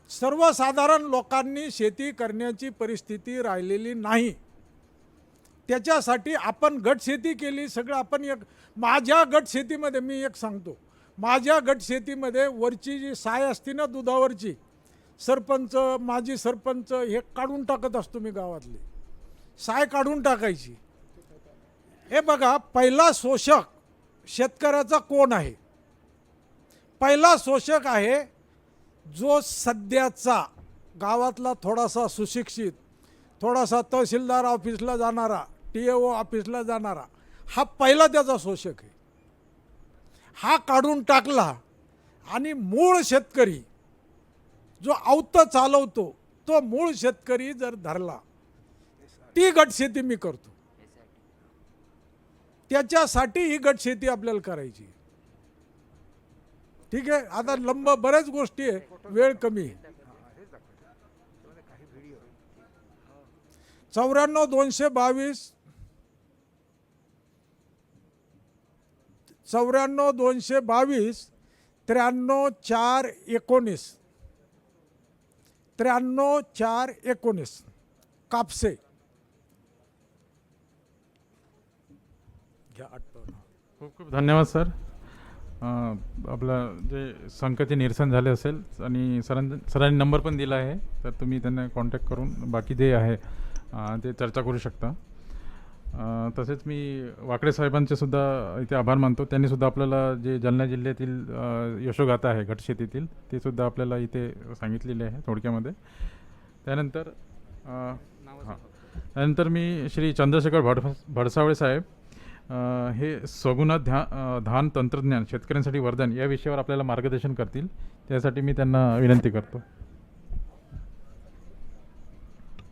सर्वसाधारण लोकांनी शेती करण्याची परिस्थिती राहिलेली नाही. त्याच्यासाठी आपण गटशेती केली. सगळं आपण एक, माझ्या गटशेतीमध्ये मी एक सांगतो, माझ्या गटशेतीमध्ये वरची जी साय असते ना दुधावरची, सरपंच, माजी सरपंच हे काढून टाकत असतो मी. गावातली साय काढून टाकायची. हे बघा, पहिला शोषक शेतकऱ्याचा कोण आहे? पहिला शोषक आहे जो सध्याचा गावातला थोडासा सुशिक्षित, थोडासा तहसीलदार ऑफिसला जाणारा, TAO ऑफिसला जाणारा, हा पहिला त्याचा शोषक आहे. हा काढून टाकला आणि मूळ शेतकरी जो अवतं चालवतो तो मूळ शेतकरी जर धरला, ती गटशेती मी करतो. त्याच्यासाठी ही गटशेती आपल्याला करायची. ठीक आहे. आता बऱ्याच गोष्टी आहे, वेळ कमी आहे. 94-222 93-419 93-419 कापसे. खूप खूप धन्यवाद सर. आपलं जे संकटे निरसन झाले असेल आणि सरांनी नंबर पण दिला आहे, तर तुम्ही त्यांना कॉन्टॅक्ट करून बाकी जे आहे ते चर्चा करू शकता. तसेच मी वाकडे साहेबांचे सुद्धा इथे आभार मानतो. त्यांनी सुद्धा आपल्याला जे जालना जिल्ह्यातील यशोगाथा आहे गटशेतीतील ते सुद्धा आपल्याला इथे सांगितलेले आहे थोडक्यामध्ये. त्यानंतर हां त्यानंतर मी श्री चंद्रशेखर भडसावळे साहेब हे सगुणा धान तंत्रज्ञान शेतकऱ्यांसाठी वरदान या विषयावर आपल्याला मार्गदर्शन करतील. त्यासाठी मी त्यांना विनंती करतो.